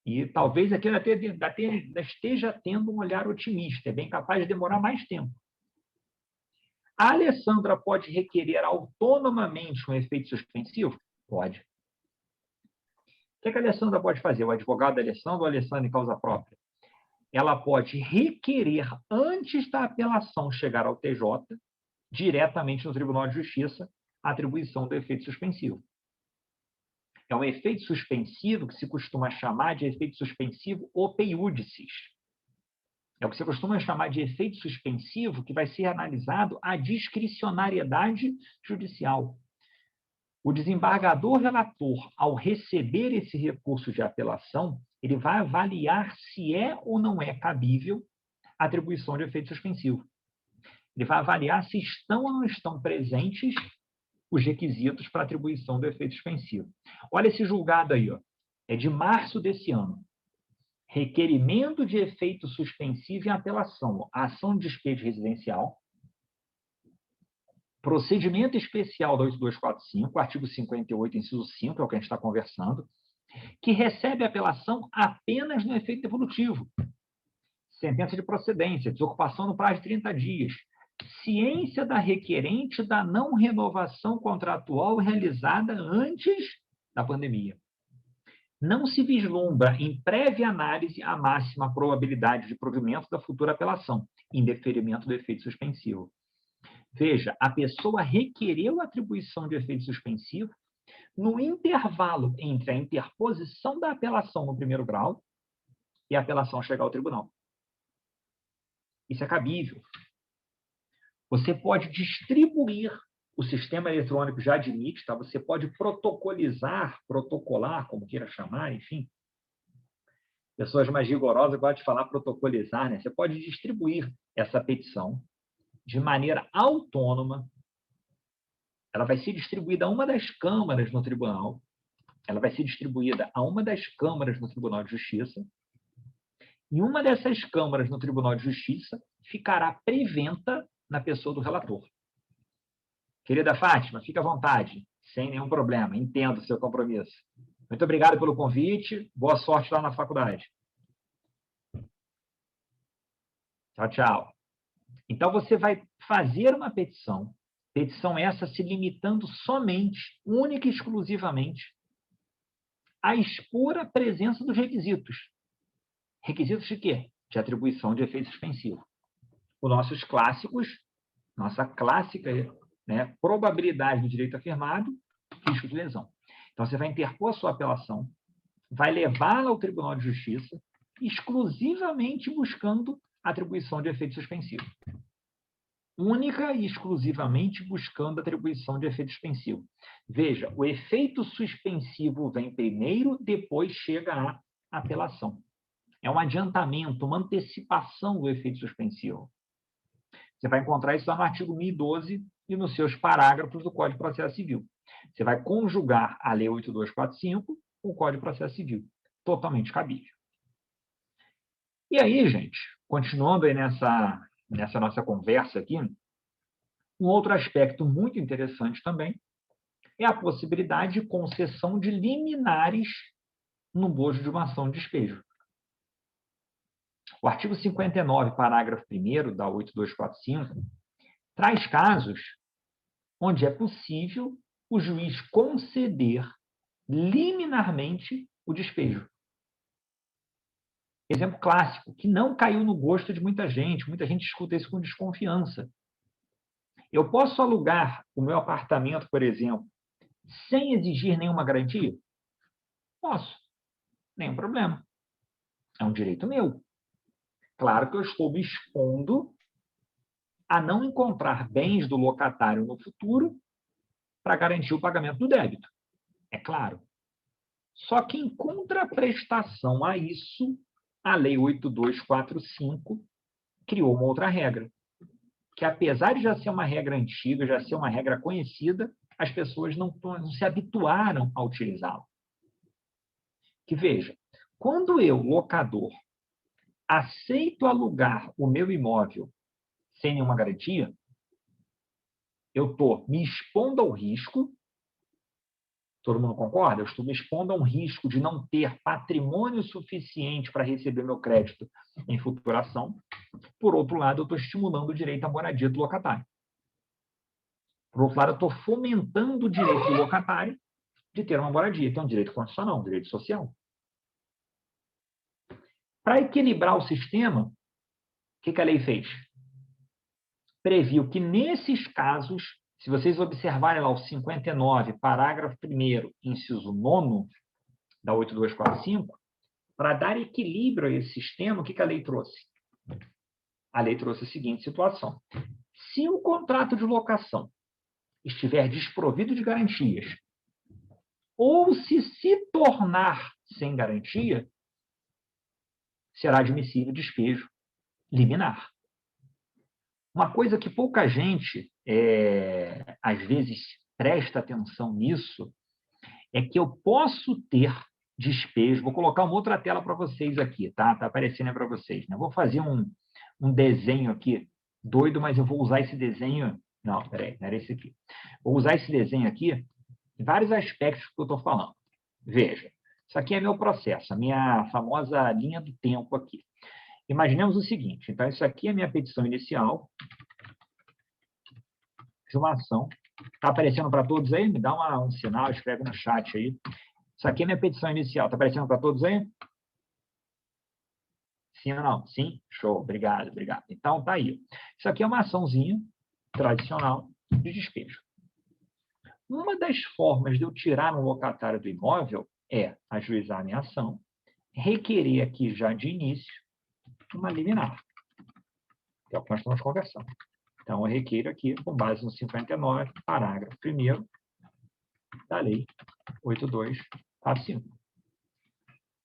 E talvez aqui ainda esteja tendo um olhar otimista, é bem capaz de demorar mais tempo. A Alessandra pode requerer autonomamente um efeito suspensivo? Pode. O que a Alessandra pode fazer? O advogado da Alessandra ou a Alessandra em causa própria? Ela pode requerer, antes da apelação chegar ao TJ, diretamente no Tribunal de Justiça, a atribuição do efeito suspensivo. É um efeito suspensivo que se costuma chamar de efeito suspensivo ope iudicis. É o que se costuma chamar de efeito suspensivo que vai ser analisado a discricionariedade judicial. O desembargador relator, ao receber esse recurso de apelação, ele vai avaliar se é ou não é cabível a atribuição de efeito suspensivo. Ele vai avaliar se estão ou não estão presentes os requisitos para atribuição do efeito suspensivo. Olha esse julgado aí, ó. É de março desse ano. Requerimento de efeito suspensivo em apelação, ação de despejo residencial, procedimento especial da 8245, artigo 58, inciso 5, é o que a gente está conversando, que recebe apelação apenas no efeito devolutivo. Sentença de procedência, desocupação no prazo de 30 dias. Ciência da requerente da não renovação contratual realizada antes da pandemia. Não se vislumbra em prévia análise a máxima probabilidade de provimento da futura apelação, em deferimento do efeito suspensivo. Veja, a pessoa requereu a atribuição de efeito suspensivo no intervalo entre a interposição da apelação no primeiro grau e a apelação chegar ao tribunal. Isso é cabível. Você pode distribuir, o sistema eletrônico já admite, tá? Você pode protocolar, como queira chamar, enfim. Pessoas mais rigorosas gostam de falar protocolizar, né? Você pode distribuir essa petição de maneira autônoma. Ela vai ser distribuída a uma das câmaras no tribunal, ela vai ser distribuída a uma das câmaras no Tribunal de Justiça, e uma dessas câmaras no Tribunal de Justiça ficará preventa na pessoa do relator. Querida Fátima, fique à vontade, sem nenhum problema, entendo o seu compromisso. Muito obrigado pelo convite, boa sorte lá na faculdade. Tchau, tchau. Então, você vai fazer uma petição essa se limitando somente, única e exclusivamente, a expor a presença dos requisitos. Requisitos de quê? De atribuição de efeito suspensivo. Os nossos clássicos, nossa clássica, né, probabilidade do direito afirmado, risco de lesão. Então, você vai interpor a sua apelação, vai levá-la ao Tribunal de Justiça, exclusivamente buscando atribuição de efeito suspensivo. Única e exclusivamente buscando atribuição de efeito suspensivo. Veja, o efeito suspensivo vem primeiro, depois chega a apelação. É um adiantamento, uma antecipação do efeito suspensivo. Você vai encontrar isso lá no artigo 1012 e nos seus parágrafos do Código de Processo Civil. Você vai conjugar a Lei 8245 com o Código de Processo Civil. Totalmente cabível. E aí, gente, continuando aí nessa nossa conversa aqui, um outro aspecto muito interessante também é a possibilidade de concessão de liminares no bojo de uma ação de despejo. O artigo 59, parágrafo 1º da 8245, traz casos onde é possível o juiz conceder liminarmente o despejo. Exemplo clássico, que não caiu no gosto de muita gente escuta isso com desconfiança. Eu posso alugar o meu apartamento, por exemplo, sem exigir nenhuma garantia? Posso. Nenhum problema. É um direito meu. Claro que eu estou me expondo a não encontrar bens do locatário no futuro para garantir o pagamento do débito. É claro. Só que, em contraprestação a isso, a Lei 8245 criou uma outra regra, que, apesar de já ser uma regra antiga, já ser uma regra conhecida, as pessoas não se habituaram a utilizá-la. Que, veja, quando eu, locador, aceito alugar o meu imóvel sem nenhuma garantia, eu estou me expondo ao risco. Todo mundo concorda? Eu estou me expondo a um risco de não ter patrimônio suficiente para receber meu crédito em futuração. Por outro lado, eu estou estimulando o direito à moradia do locatário. Por outro lado, eu estou fomentando o direito do locatário de ter uma moradia, que é um direito constitucional, um direito social. Para equilibrar o sistema, o que a lei fez? Previu que, nesses casos, se vocês observarem lá o 59, parágrafo 1º, inciso 9 da 8245, para dar equilíbrio a esse sistema, o que a lei trouxe? A lei trouxe a seguinte situação. Se o contrato de locação estiver desprovido de garantias, ou se tornar sem garantia, será admissível despejo liminar. Uma coisa que pouca gente, às vezes, presta atenção nisso, é que eu posso ter despejo. Vou colocar uma outra tela para vocês aqui, tá? Está aparecendo para vocês, né? Vou fazer um desenho aqui, doido, mas eu vou usar esse desenho... Não, peraí, não era esse aqui. Vou usar esse desenho aqui em vários aspectos que eu estou falando. Veja, isso aqui é meu processo, a minha famosa linha do tempo aqui. Imaginemos o seguinte, então, isso aqui é a minha petição inicial de uma ação. Está aparecendo para todos aí? Me dá um sinal, escreve no chat aí. Isso aqui é a minha petição inicial. Está aparecendo para todos aí? Sim ou não? Sim? Show. Obrigado, obrigado. Então, tá aí. Isso aqui é uma açãozinha tradicional de despejo. Uma das formas de eu tirar um locatário do imóvel é ajuizar a minha ação, requerer aqui já de início uma liminar, que é o que nós estamos conversando. Então, eu requeiro aqui, com base no 59, parágrafo 1º da Lei 8245.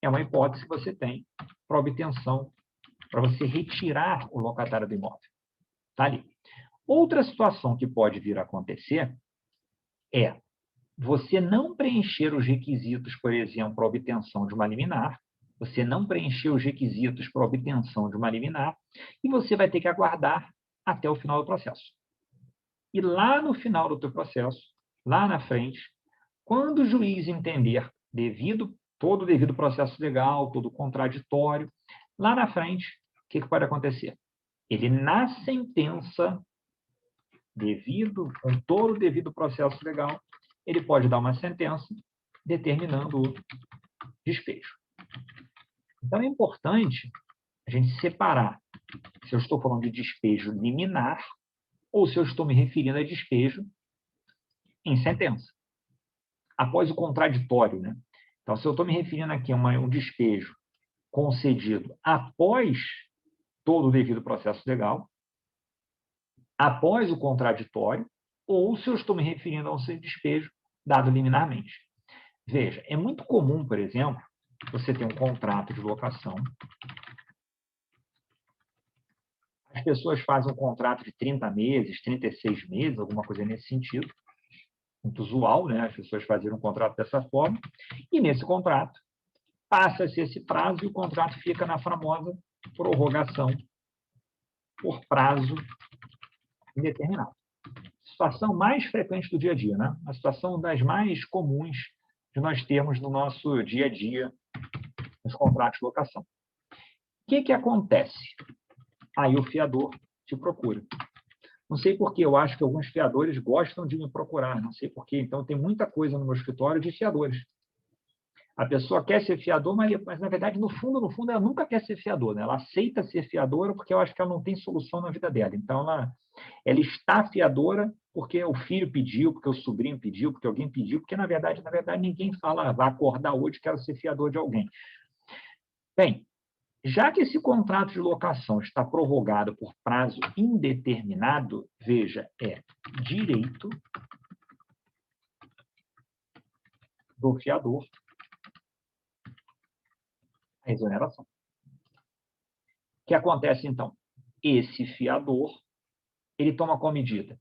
É uma hipótese que você tem para obtenção, para você retirar o locatário do imóvel. Está ali. Outra situação que pode vir a acontecer é você não preencher os requisitos, por exemplo, para obtenção de uma liminar, você não preencher os requisitos para obtenção de uma liminar, e você vai ter que aguardar até o final do processo. E lá no final do teu processo, lá na frente, quando o juiz entender todo o devido processo legal, todo o contraditório, lá na frente, o que pode acontecer? Ele, na sentença, com todo o devido processo legal, ele pode dar uma sentença determinando o despejo. Então, é importante a gente separar se eu estou falando de despejo liminar ou se eu estou me referindo a despejo em sentença. Após o contraditório, né? Então, se eu estou me referindo aqui a um despejo concedido após todo o devido processo legal, após o contraditório, ou se eu estou me referindo a um despejo dado liminarmente. Veja, é muito comum, por exemplo, você ter um contrato de locação. As pessoas fazem um contrato de 30 meses, 36 meses, alguma coisa nesse sentido. Muito usual, né? As pessoas fazerem um contrato dessa forma. E nesse contrato, passa-se esse prazo e o contrato fica na famosa prorrogação por prazo indeterminado. Situação mais frequente do dia a dia, né? A situação das mais comuns que nós temos no nosso dia a dia nos contratos de locação. O que acontece? Aí o fiador te procura. Não sei por quê, eu acho que alguns fiadores gostam de me procurar, não sei por quê. Então, tem muita coisa no meu escritório de fiadores. A pessoa quer ser fiador, mas na verdade, no fundo, ela nunca quer ser fiador, né? Ela aceita ser fiadora porque eu acho que ela não tem solução na vida dela. Então, ela está fiadora porque o filho pediu, porque o sobrinho pediu, porque alguém pediu, porque, na verdade, ninguém fala, vai acordar hoje, quero ser fiador de alguém. Bem, Já que esse contrato de locação está prorrogado por prazo indeterminado, veja, é direito do fiador a exoneração. O que acontece, então? Esse fiador, ele toma qual medida?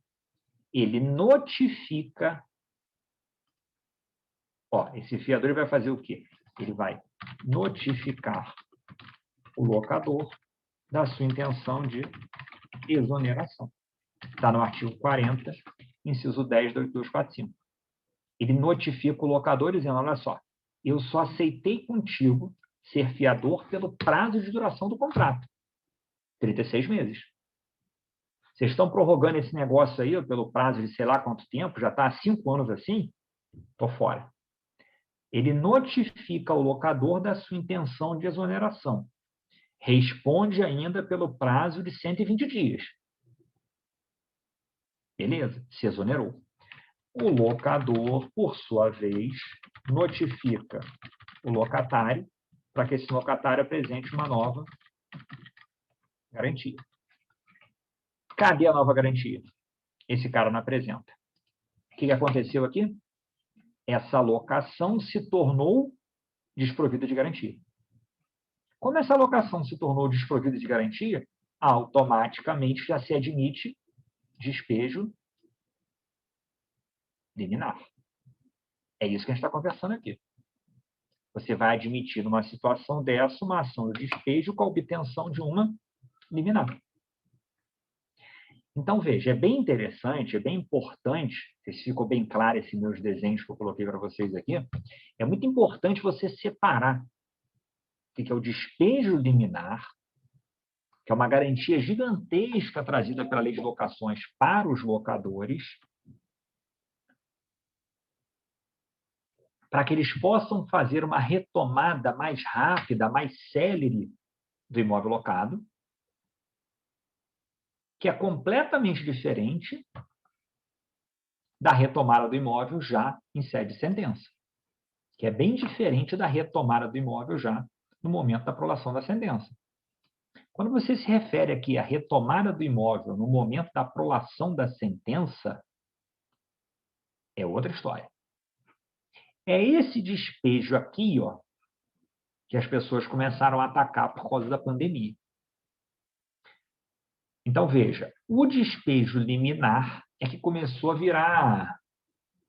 Ele notifica... esse fiador ele vai fazer o quê? Ele vai notificar o locador da sua intenção de exoneração. Está no artigo 40, inciso 10 do 8245. Ele notifica o locador dizendo, olha só, eu só aceitei contigo ser fiador pelo prazo de duração do contrato. 36 meses. Vocês estão prorrogando esse negócio aí pelo prazo de sei lá quanto tempo, já está há 5 anos assim? Estou fora. Ele notifica o locador da sua intenção de exoneração. Responde ainda pelo prazo de 120 dias. Beleza, se exonerou. O locador, por sua vez, notifica o locatário para que esse locatário apresente uma nova garantia. Cadê a nova garantia? Esse cara não apresenta. O que aconteceu aqui? Essa locação se tornou desprovida de garantia. Como essa locação se tornou desprovida de garantia, automaticamente já se admite despejo liminar. É isso que a gente está conversando aqui. Você vai admitir, numa situação dessa, uma ação de despejo com a obtenção de uma liminar. Então, veja, é bem interessante, é bem importante, se ficou bem claro esses meus desenhos que eu coloquei para vocês aqui, é muito importante você separar o que é o despejo liminar, que é uma garantia gigantesca trazida pela lei de locações para os locadores, para que eles possam fazer uma retomada mais rápida, mais célere do imóvel locado, que é completamente diferente da retomada do imóvel já em sede de sentença, que é bem diferente da retomada do imóvel já no momento da prolação da sentença. Quando você se refere aqui à retomada do imóvel no momento da prolação da sentença, é outra história. É esse despejo aqui, ó, que as pessoas começaram a atacar por causa da pandemia. Então, veja, o despejo liminar é que começou a virar,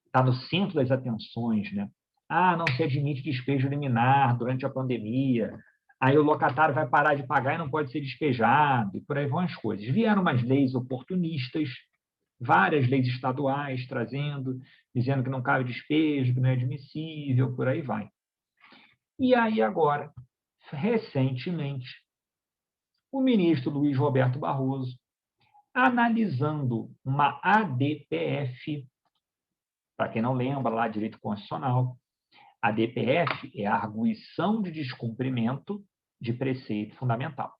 está no centro das atenções, né? Ah, não se admite despejo liminar durante a pandemia, aí o locatário vai parar de pagar e não pode ser despejado, e por aí vão as coisas. Vieram umas leis oportunistas, várias leis estaduais trazendo, dizendo que não cabe despejo, que não é admissível, por aí vai. E aí agora, recentemente, o ministro Luiz Roberto Barroso, analisando uma ADPF, para quem não lembra, lá, Direito Constitucional, a ADPF é a arguição de descumprimento de preceito fundamental.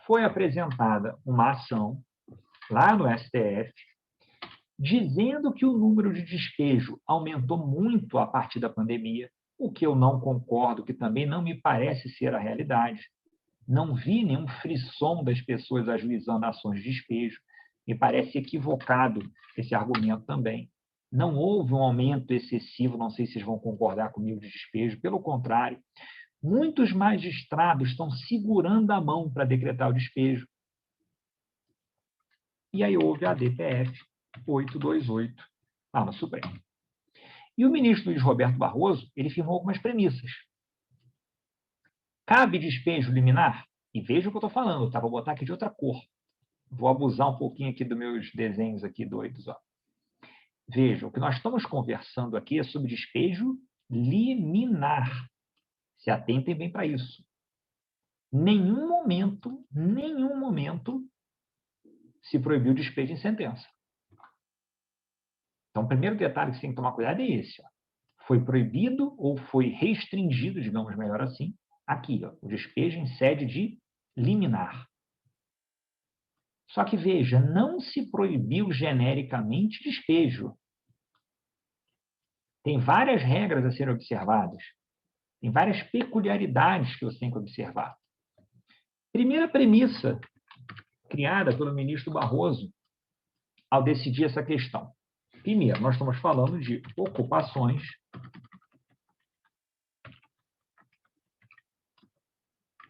Foi apresentada uma ação lá no STF, dizendo que o número de despejo aumentou muito a partir da pandemia, o que eu não concordo, que também não me parece ser a realidade. Não vi nenhum frisson das pessoas ajuizando ações de despejo. Me parece equivocado esse argumento também. Não houve um aumento excessivo, não sei se vocês vão concordar comigo, de despejo. Pelo contrário, muitos magistrados estão segurando a mão para decretar o despejo. E aí houve a ADPF 828 lá no Supremo. E o ministro Luiz Roberto Barroso, ele firmou algumas premissas. Cabe despejo liminar? E veja o que eu estou falando, tá? Vou botar aqui de outra cor. Vou abusar um pouquinho aqui dos meus desenhos aqui doidos. Ó. Veja, o que nós estamos conversando aqui é sobre despejo liminar. Se atentem bem para isso. Nenhum momento se proibiu o despejo em sentença. Então, o primeiro detalhe que você tem que tomar cuidado é esse. Ó. Foi proibido ou foi restringido, digamos melhor assim, aqui, ó, o despejo em sede de liminar. Só que, veja, não se proibiu genericamente despejo. Tem várias regras a serem observadas. Tem várias peculiaridades que você tem que observar. Primeira premissa criada pelo ministro Barroso ao decidir essa questão. Primeiro, nós estamos falando de ocupações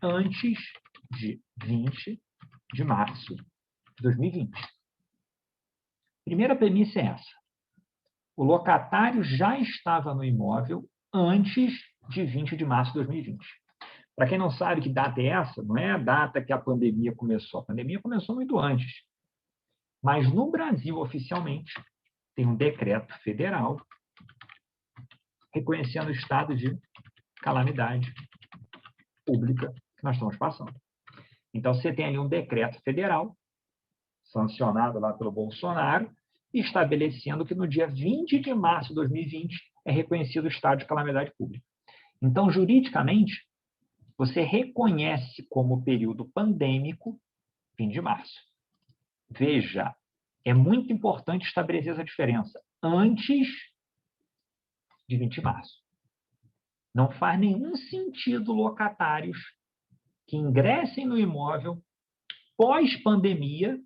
antes de 20 de março de 2020. Primeira premissa é essa. O locatário já estava no imóvel antes de 20 de março de 2020. Para quem não sabe que data é essa, não é a data que a pandemia começou. A pandemia começou muito antes. Mas no Brasil, oficialmente, tem um decreto federal reconhecendo o estado de calamidade pública que nós estamos passando. Então, você tem ali um decreto federal, sancionado lá pelo Bolsonaro, estabelecendo que no dia 20 de março de 2020 é reconhecido o estado de calamidade pública. Então, juridicamente, você reconhece como período pandêmico 20 de março. Veja, é muito importante estabelecer essa diferença. Antes de 20 de março. Não faz nenhum sentido locatários que ingressem no imóvel pós-pandemia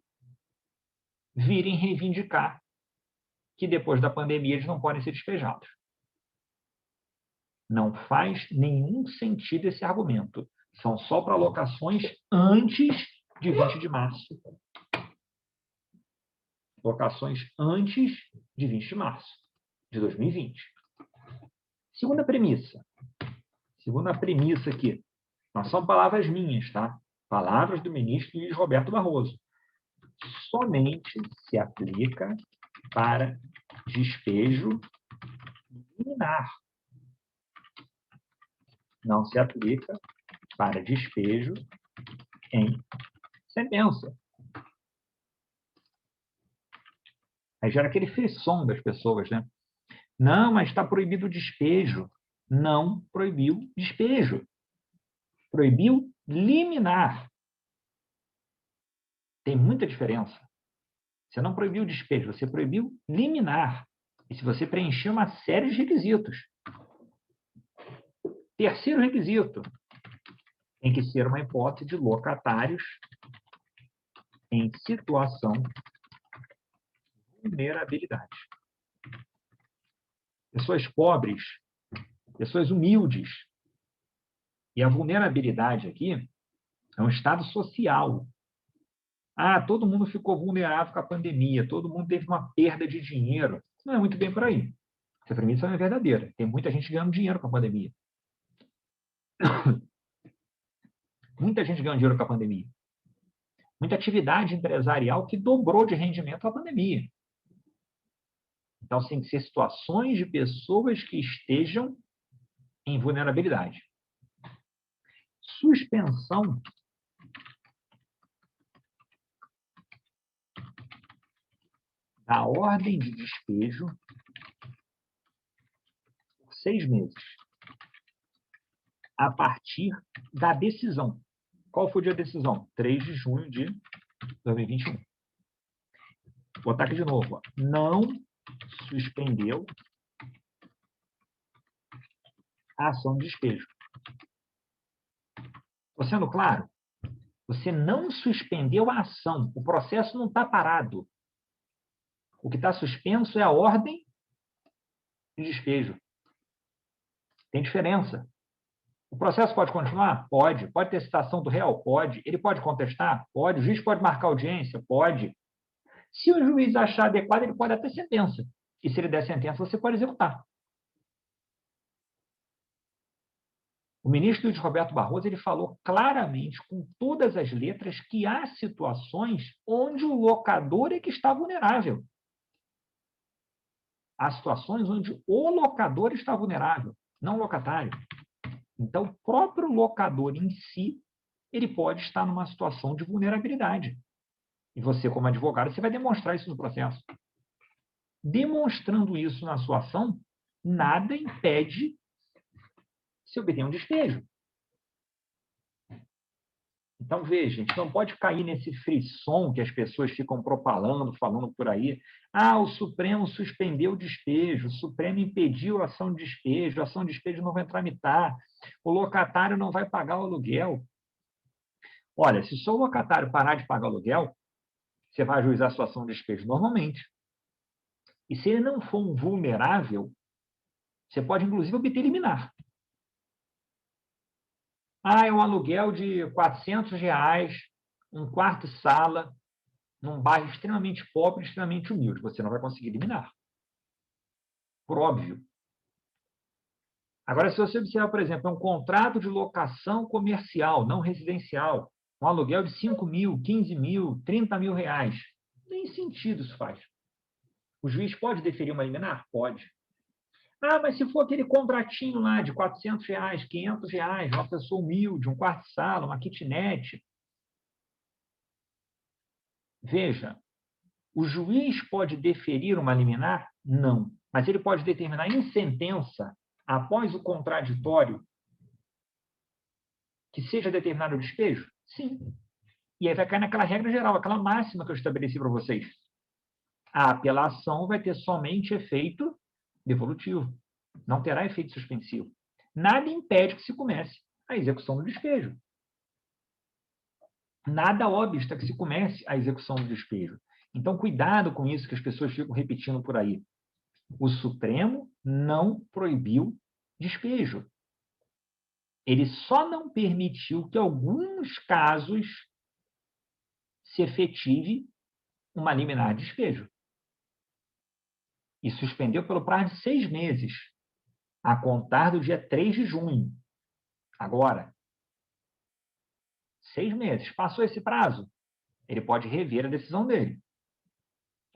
virem reivindicar que depois da pandemia eles não podem ser despejados. Não faz nenhum sentido esse argumento. São só para locações antes de 20 de março. Locações antes de 20 de março de 2020. Segunda premissa. Segunda premissa aqui. Não são palavras minhas, tá? Palavras do ministro Luiz Roberto Barroso. Somente se aplica para despejo liminar. Não se aplica para despejo em sentença. Aí gera aquele frisson das pessoas, né? Não, mas está proibido o despejo. Não proibiu despejo. Proibiu liminar. Tem muita diferença. Você não proibiu o despejo, você proibiu liminar. E se você preencher uma série de requisitos. Terceiro requisito. Tem que ser uma hipótese de locatários em situação de vulnerabilidade. Pessoas pobres, pessoas humildes. E a vulnerabilidade aqui é um estado social. Ah, todo mundo ficou vulnerável com a pandemia, todo mundo teve uma perda de dinheiro. Não é muito bem por aí. Essa premissa não é verdadeira. Tem muita gente ganhando dinheiro com a pandemia. Muita gente ganhando dinheiro com a pandemia. Muita atividade empresarial que dobrou de rendimento com a pandemia. Então, tem que ser situações de pessoas que estejam em vulnerabilidade. Suspensão da ordem de despejo por 6 meses, a partir da decisão. Qual foi o dia da decisão? 3 de junho de 2021. Vou botar aqui de novo. Não suspendeu a ação de despejo. Estou sendo claro? Você não suspendeu a ação. O processo não está parado. O que está suspenso é a ordem de despejo. Tem diferença. O processo pode continuar? Pode. Pode ter citação do réu? Pode. Ele pode contestar? Pode. O juiz pode marcar audiência? Pode. Se o juiz achar adequado, ele pode até sentença. E se ele der sentença, você pode executar. O ministro Luiz Roberto Barroso ele falou claramente, com todas as letras, que há situações onde o locador é que está vulnerável. Há situações onde o locador está vulnerável, não o locatário. Então, o próprio locador em si, ele pode estar numa situação de vulnerabilidade. E você, como advogado, você vai demonstrar isso no processo. Demonstrando isso na sua ação, nada impede se obter um despejo. Então, veja, a gente não pode cair nesse frisson que as pessoas ficam propalando, falando por aí. Ah, o Supremo suspendeu o despejo, o Supremo impediu a ação de despejo não vai tramitar. O locatário não vai pagar o aluguel. Olha, se o seu locatário parar de pagar o aluguel, você vai ajuizar a sua ação de despejo normalmente. E se ele não for um vulnerável, você pode, inclusive, obter liminar. É um aluguel de R$400, um quarto e sala, num bairro extremamente pobre, extremamente humilde. Você não vai conseguir liminar. Por óbvio. Agora, se você observar, por exemplo, um contrato de locação comercial, não residencial, um aluguel de 5 mil, 15 mil, 30 mil reais, nem sentido isso faz. O juiz pode deferir uma liminar? Pode. Mas se for aquele contratinho lá de R$400, R$500, uma pessoa humilde, um quarto de sala, uma kitnet. Veja, o juiz pode deferir uma liminar? Não. Mas ele pode determinar em sentença, após o contraditório, que seja determinado o despejo? Sim. E aí vai cair naquela regra geral, aquela máxima que eu estabeleci para vocês. A apelação vai ter somente efeito devolutivo. Não terá efeito suspensivo. Nada impede que se comece a execução do despejo. Nada obsta que se comece a execução do despejo. Então, cuidado com isso que as pessoas ficam repetindo por aí. O Supremo não proibiu despejo. Ele só não permitiu que, em alguns casos, se efetive uma liminar de despejo. E suspendeu pelo prazo de 6 meses, a contar do dia 3 de junho. Agora, 6 meses. Passou esse prazo, ele pode rever a decisão dele.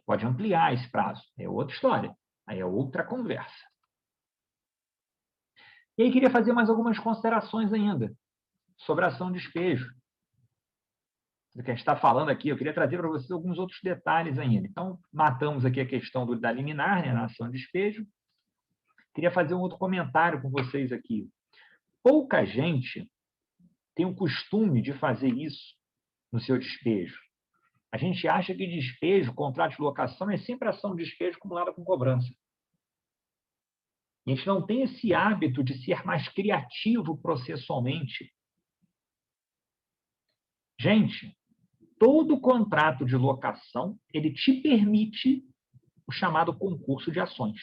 Pode ampliar esse prazo. É outra história. Aí é outra conversa. E aí queria fazer mais algumas considerações ainda sobre a ação de despejo. Do que a gente está falando aqui, eu queria trazer para vocês alguns outros detalhes ainda. Então, matamos aqui a questão da liminar, né, na ação de despejo. Queria fazer um outro comentário com vocês aqui. Pouca gente tem o costume de fazer isso no seu despejo. A gente acha que despejo, contrato de locação, é sempre ação de despejo acumulada com cobrança. A gente não tem esse hábito de ser mais criativo processualmente. Gente, todo contrato de locação, ele te permite o chamado concurso de ações.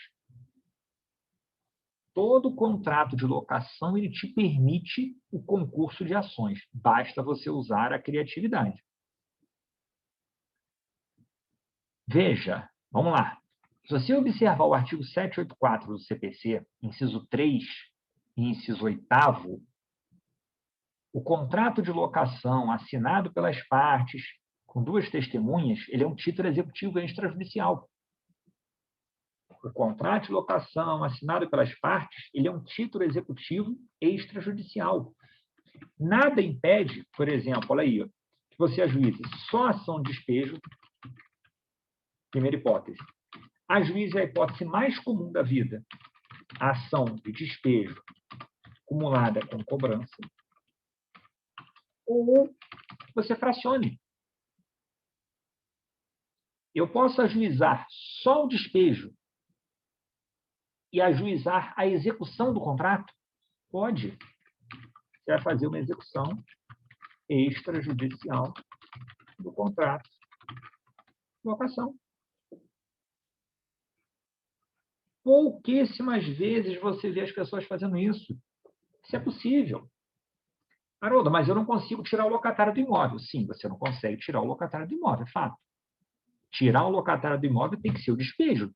Todo contrato de locação, ele te permite o concurso de ações. Basta você usar a criatividade. Veja, vamos lá. Se você observar o artigo 784 do CPC, inciso 3 e inciso 8º, o contrato de locação assinado pelas partes com 2 testemunhas, ele é um título executivo extrajudicial. O contrato de locação assinado pelas partes, ele é um título executivo extrajudicial. Nada impede, por exemplo, olha aí, que você ajuize só ação de despejo, primeira hipótese. Ajuize a hipótese mais comum da vida, a ação de despejo acumulada com cobrança, ou você fracione. Eu posso ajuizar só o despejo e ajuizar a execução do contrato? Pode. Você vai fazer uma execução extrajudicial do contrato de locação. Pouquíssimas vezes você vê as pessoas fazendo isso. Isso é possível. Haroldo, mas eu não consigo tirar o locatário do imóvel. Sim, você não consegue tirar o locatário do imóvel, é fato. Tirar o locatário do imóvel tem que ser o despejo.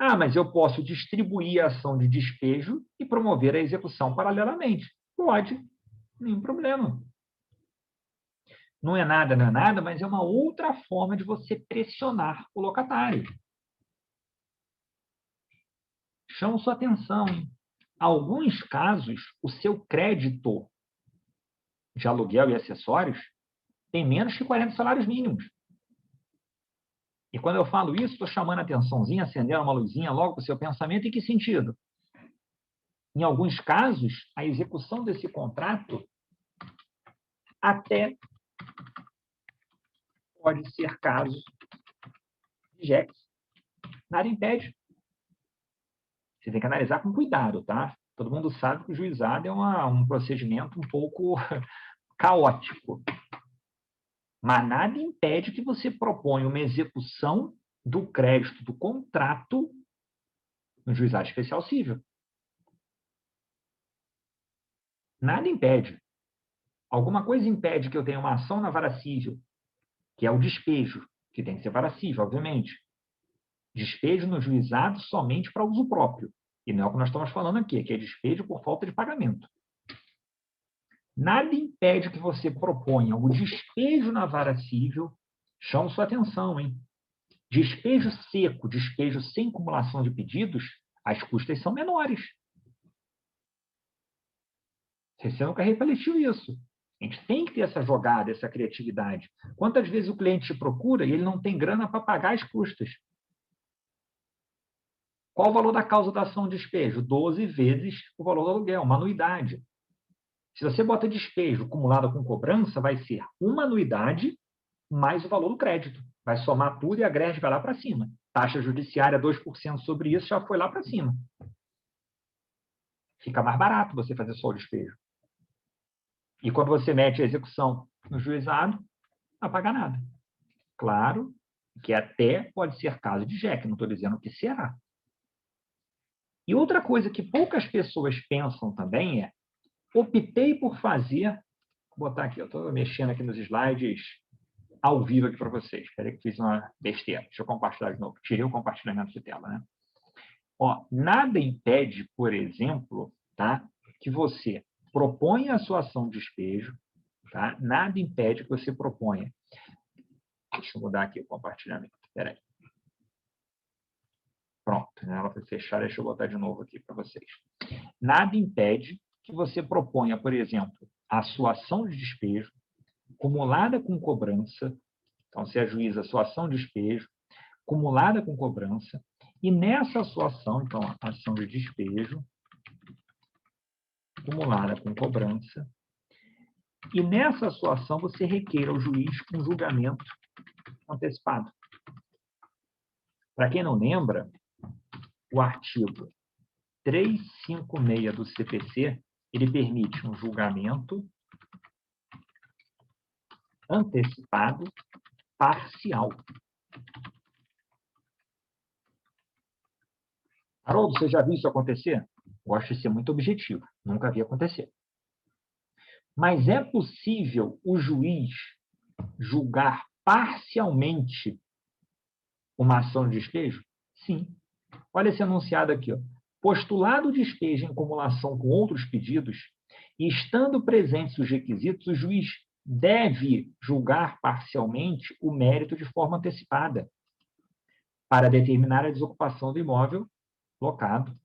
Mas eu posso distribuir a ação de despejo e promover a execução paralelamente. Pode, nenhum problema. Não é nada, mas é uma outra forma de você pressionar o locatário. Chamo sua atenção, hein? Alguns casos, o seu crédito de aluguel e acessórios tem menos que 40 salários mínimos. E quando eu falo isso, estou chamando a atençãozinha, acendendo uma luzinha logo para o seu pensamento. Em que sentido? Em alguns casos, a execução desse contrato até pode ser caso de JEX. Nada impede. Você tem que analisar com cuidado, tá? Todo mundo sabe que o juizado é um procedimento um pouco caótico. Mas nada impede que você proponha uma execução do crédito do contrato no juizado especial cível. Nada impede. Alguma coisa impede que eu tenha uma ação na vara cível, que é o despejo, que tem que ser vara cível, obviamente. Despejo no juizado somente para uso próprio. E não é o que nós estamos falando aqui, que é despejo por falta de pagamento. Nada impede que você proponha o despejo na vara cível. Chamo sua atenção, hein? Despejo seco, despejo sem acumulação de pedidos, as custas são menores. Você nunca refletiu isso. A gente tem que ter essa jogada, essa criatividade. Quantas vezes o cliente te procura e ele não tem grana para pagar as custas? Qual o valor da causa da ação de despejo? 12 vezes o valor do aluguel, uma anuidade. Se você bota despejo acumulado com cobrança, vai ser uma anuidade mais o valor do crédito. Vai somar tudo e a greve vai lá para cima. Taxa judiciária 2% sobre isso já foi lá para cima. Fica mais barato você fazer só o despejo. E quando você mete a execução no juizado, não paga nada. Claro que até pode ser caso de JEC, não estou dizendo que será. E outra coisa que poucas pessoas pensam também é, optei por fazer, vou botar aqui, eu estou mexendo aqui nos slides ao vivo aqui para vocês. Espera que fiz uma besteira. Deixa eu compartilhar de novo. Tirei o compartilhamento de tela, né? Ó, nada impede, por exemplo, tá, que você proponha a sua ação de despejo, tá? Nada impede que você proponha. Deixa eu mudar aqui o compartilhamento. Espera aí. Pronto, né? Ela foi fechada. Deixa eu botar de novo aqui para vocês. Nada impede que você proponha, por exemplo, a sua ação de despejo acumulada com cobrança. Então, você ajuiza a sua ação de despejo acumulada com cobrança. E nessa sua ação, então, a ação de despejo acumulada com cobrança. E nessa sua ação, você requeira ao juiz um julgamento antecipado. Para quem não lembra, o artigo 356 do CPC, ele permite um julgamento antecipado parcial. Haroldo, você já viu isso acontecer? Gosto de ser muito objetivo. Nunca vi acontecer. Mas é possível o juiz julgar parcialmente uma ação de despejo? Sim. Olha esse enunciado aqui. Ó. Postulado o despejo em acumulação com outros pedidos, e estando presentes os requisitos, o juiz deve julgar parcialmente o mérito de forma antecipada para determinar a desocupação do imóvel locado.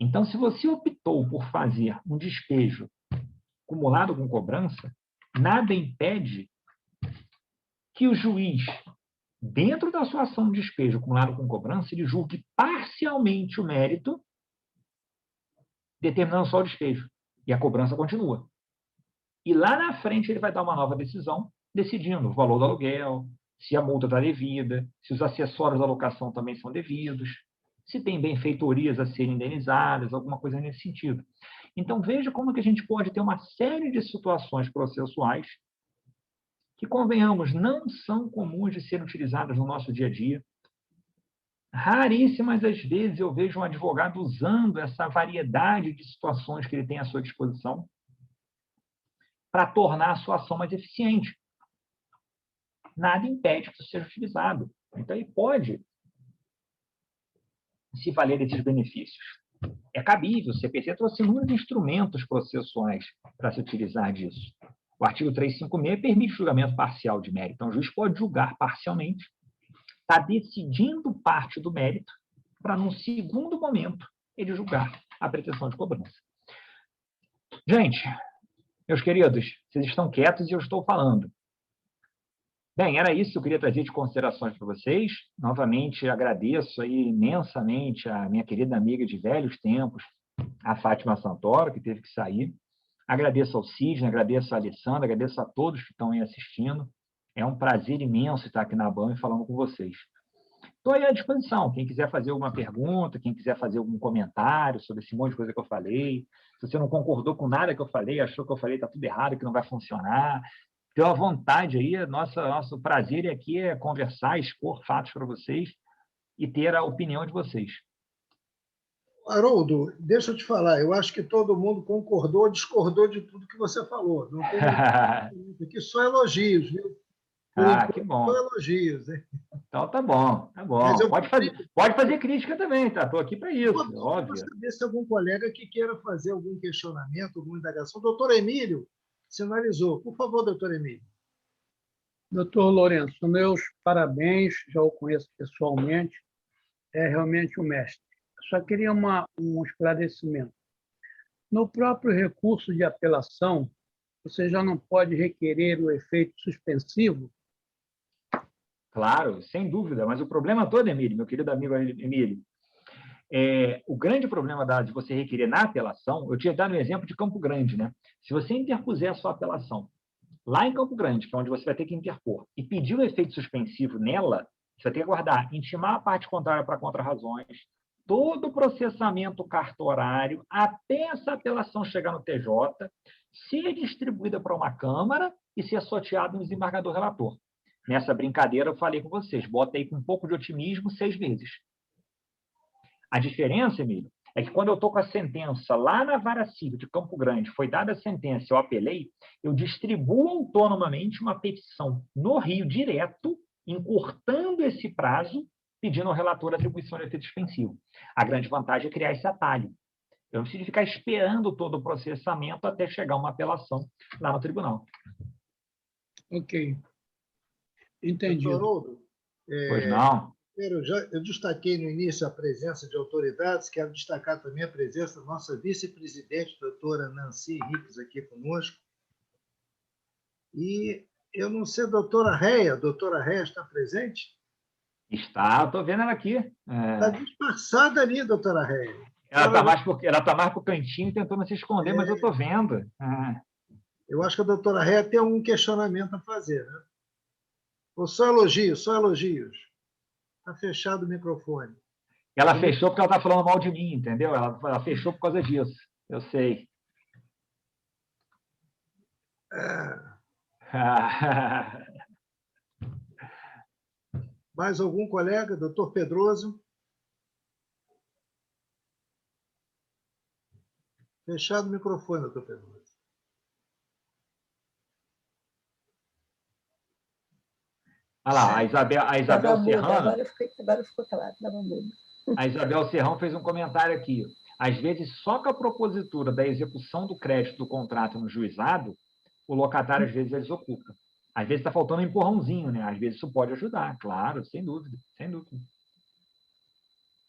Então, se você optou por fazer um despejo acumulado com cobrança, nada impede que o juiz, dentro da sua ação de despejo acumulado com cobrança, ele julgue parcialmente o mérito, determinando só o despejo. E a cobrança continua. E lá na frente ele vai dar uma nova decisão, decidindo o valor do aluguel, se a multa está devida, se os acessórios da locação também são devidos, se tem benfeitorias a serem indenizadas, alguma coisa nesse sentido. Então, veja como que a gente pode ter uma série de situações processuais que, convenhamos, não são comuns de serem utilizadas no nosso dia a dia. Raríssimas as vezes eu vejo um advogado usando essa variedade de situações que ele tem à sua disposição para tornar a sua ação mais eficiente. Nada impede que isso seja utilizado. Então, ele pode se valer desses benefícios. É cabível, o CPC trouxe inúmeros instrumentos processuais para se utilizar disso. O artigo 356 permite julgamento parcial de mérito. Então, o juiz pode julgar parcialmente, está decidindo parte do mérito, para, num segundo momento, ele julgar a pretensão de cobrança. Gente, meus queridos, vocês estão quietos e eu estou falando. Bem, era isso que eu queria trazer de considerações para vocês. Novamente, agradeço aí imensamente a minha querida amiga de velhos tempos, a Fátima Santoro, que teve que sair. Agradeço ao Sidney, agradeço a Alessandra, agradeço a todos que estão aí assistindo. É um prazer imenso estar aqui na BAM falando com vocês. Estou aí à disposição. Quem quiser fazer alguma pergunta, quem quiser fazer algum comentário sobre esse monte de coisa que eu falei, se você não concordou com nada que eu falei, achou que eu falei está tudo errado, que não vai funcionar, tenha à vontade aí. Nosso prazer aqui é conversar, expor fatos para vocês e ter a opinião de vocês. Haroldo, deixa eu te falar, eu acho que todo mundo concordou ou discordou de tudo que você falou. Não tem aqui só elogios, viu? Que bom. Só elogios, hein? Então tá bom, tá bom. Pode fazer crítica também, tá? Estou aqui para isso, óbvio. Eu saber se algum colega que queira fazer algum questionamento, alguma indagação. Doutor Emílio sinalizou. Por favor, doutor Emílio. Doutor Lourenço, meus parabéns, já o conheço pessoalmente, é realmente um mestre. Só queria um esclarecimento. No próprio recurso de apelação, você já não pode requerer o efeito suspensivo? Claro, sem dúvida, mas o problema todo, Emílio, meu querido amigo Emílio, o grande problema de você requerer na apelação, eu tinha dado um exemplo de Campo Grande, né? Se você interpuser a sua apelação lá em Campo Grande, que é onde você vai ter que interpor, e pedir o efeito suspensivo nela, você vai ter que aguardar, intimar a parte contrária para contrarrazões, todo o processamento cartorário, até essa apelação chegar no TJ, ser distribuída para uma Câmara e ser sorteado no desembargador relator. Nessa brincadeira, eu falei com vocês, bota aí com um pouco de otimismo 6 vezes. A diferença, Emílio, é que quando eu estou com a sentença lá na Vara Civil de Campo Grande, foi dada a sentença, eu apelei, eu distribuo autonomamente uma petição no Rio direto, encurtando esse prazo, pedindo ao relator a atribuição de efeito suspensivo. A grande vantagem é criar esse atalho. Eu não preciso ficar esperando todo o processamento até chegar uma apelação lá no tribunal. Ok. Entendi. Doutor Haroldo, Pois não. eu destaquei no início a presença de autoridades, quero destacar também a presença da nossa vice-presidente, doutora Nancy Henriques, aqui conosco. E eu não sei, doutora Réia está presente? Está, estou vendo ela aqui. Está disfarçada ali, doutora Réia. Ela está mais para o cantinho tentando se esconder, mas eu estou vendo. Eu acho que a doutora Réia tem um questionamento a fazer, né? Ou só elogios, só elogios. Está fechado o microfone. Ela fechou porque ela está falando mal de mim, entendeu? Ela fechou por causa disso. Eu sei. Mais algum colega? Doutor Pedroso? Fechado o microfone, doutor Pedroso. Olha lá, a Isabel Serrano. Agora ficou claro, estava mudo. A Isabel Serrão fez um comentário aqui. Às vezes, só com a propositura da execução do crédito do contrato no juizado, o locatário, às vezes, eles ocupa. Às vezes está faltando um empurrãozinho, né? Às vezes isso pode ajudar, claro, sem dúvida, sem dúvida.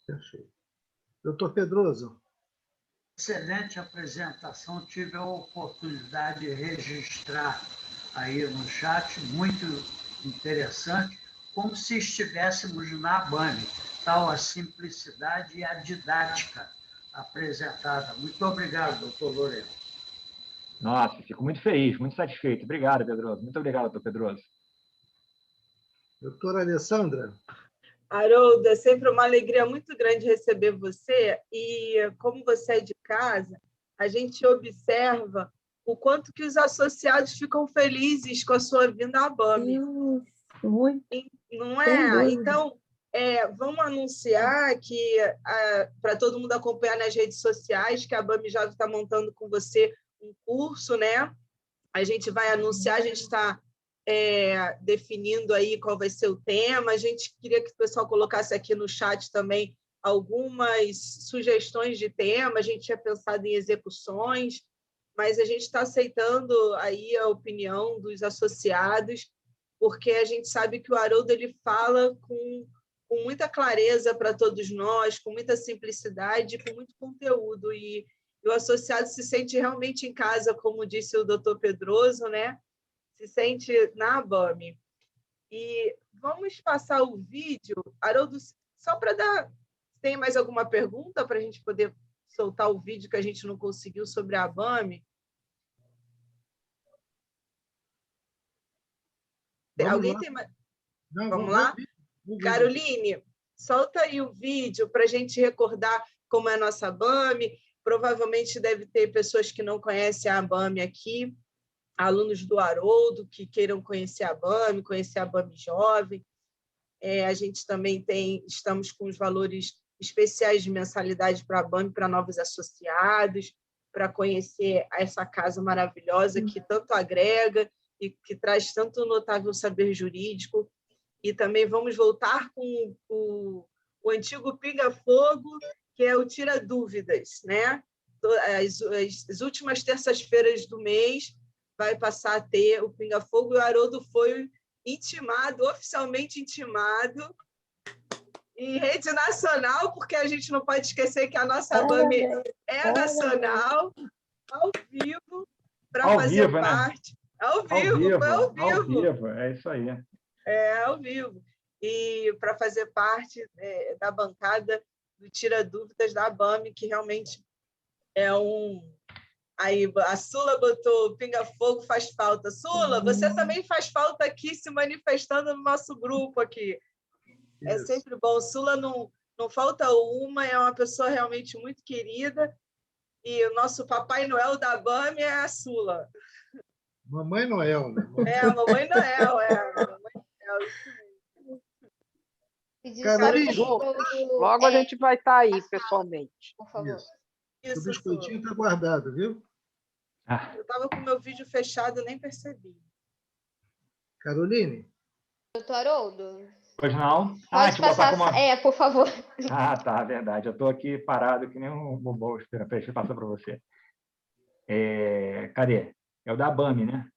Perfeito. Doutor Pedroso. Excelente apresentação, tive a oportunidade de registrar aí no chat, muito interessante, como se estivéssemos na ABAME, tal a simplicidade e a didática apresentada. Muito obrigado, doutor Lourenço. Nossa, fico muito feliz, muito satisfeito. Obrigado, Pedroso. Muito obrigado, doutor Pedroso. Doutora Alessandra. Haroldo, é sempre uma alegria muito grande receber você e, como você é de casa, a gente observa o quanto que os associados ficam felizes com a sua vinda à ABAME. Muito. Não é? Então, vamos anunciar que, para todo mundo acompanhar nas redes sociais, que a ABAME já está montando com você um curso, né? A gente vai anunciar, a gente está definindo aí qual vai ser o tema. A gente queria que o pessoal colocasse aqui no chat também algumas sugestões de tema. A gente tinha pensado em execuções, mas a gente está aceitando aí a opinião dos associados, porque a gente sabe que o Haroldo ele fala com muita clareza para todos nós, com muita simplicidade, com muito conteúdo, e o associado se sente realmente em casa, como disse o doutor Pedroso, né? Se sente na ABAME. E vamos passar o vídeo. Haroldo, só para dar... Tem mais alguma pergunta para a gente poder soltar o vídeo que a gente não conseguiu sobre a ABAME? Alguém tem mais? Vamos lá? Caroline, Solta aí o vídeo para a gente recordar como é a nossa ABAME. Provavelmente deve ter pessoas que não conhecem a ABAME aqui, alunos do Haroldo que queiram conhecer a ABAME Jovem. A gente também estamos com os valores especiais de mensalidade para a ABAME, para novos associados, para conhecer essa casa maravilhosa que tanto agrega e que traz tanto notável saber jurídico. E também vamos voltar com o antigo Pinga Fogo, que é o Tira Dúvidas, né? As últimas terças-feiras do mês vai passar a ter o Pinga Fogo, e o Haroldo foi oficialmente intimado, em rede nacional, porque a gente não pode esquecer que a nossa ABAME é nacional, ao vivo, para fazer parte. Né? Ao vivo, é isso aí. Ao vivo. E para fazer parte da bancada do Tira Dúvidas da ABAME, que realmente é Aí a Sula botou Pinga Fogo faz falta. Sula, você também faz falta aqui, se manifestando no nosso grupo aqui. É sempre bom. Sula não falta uma, é uma pessoa realmente muito querida. E o nosso Papai Noel da ABAME é a Sula. Mamãe Noel, né? A Mamãe Noel, Caroline, logo a gente vai estar aí, pessoalmente. Por favor. O biscoitinho está guardado, viu? Eu estava com o meu vídeo fechado, nem percebi. Caroline? Doutor Haroldo? Pois não? Pode passar. Por favor. Tá, verdade. Eu estou aqui parado que nem um bobo esperando. Deixa eu passar para você. Cadê? É o da ABAME, né?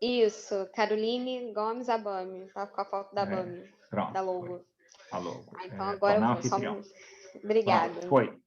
Isso, Caroline Gomes ABAME. Tá com a foto da ABAME, pronto, da logo. A logo. Então agora eu vou só... Obrigada. Pronto, foi.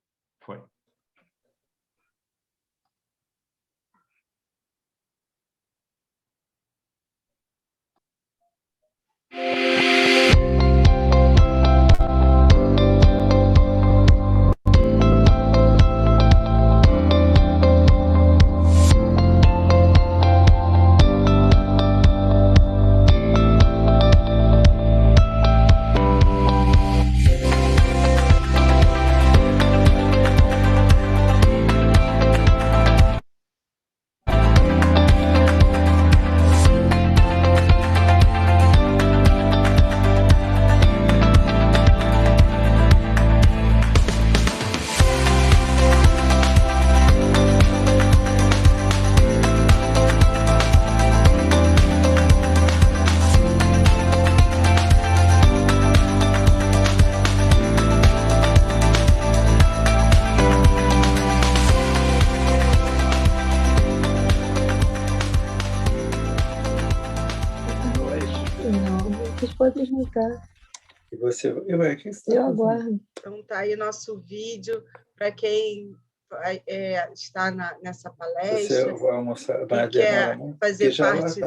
Pode explicar. E você eu aguardo. Então, está aí nosso vídeo para quem está nessa palestra. Você vai almoçar, e quer fazer parte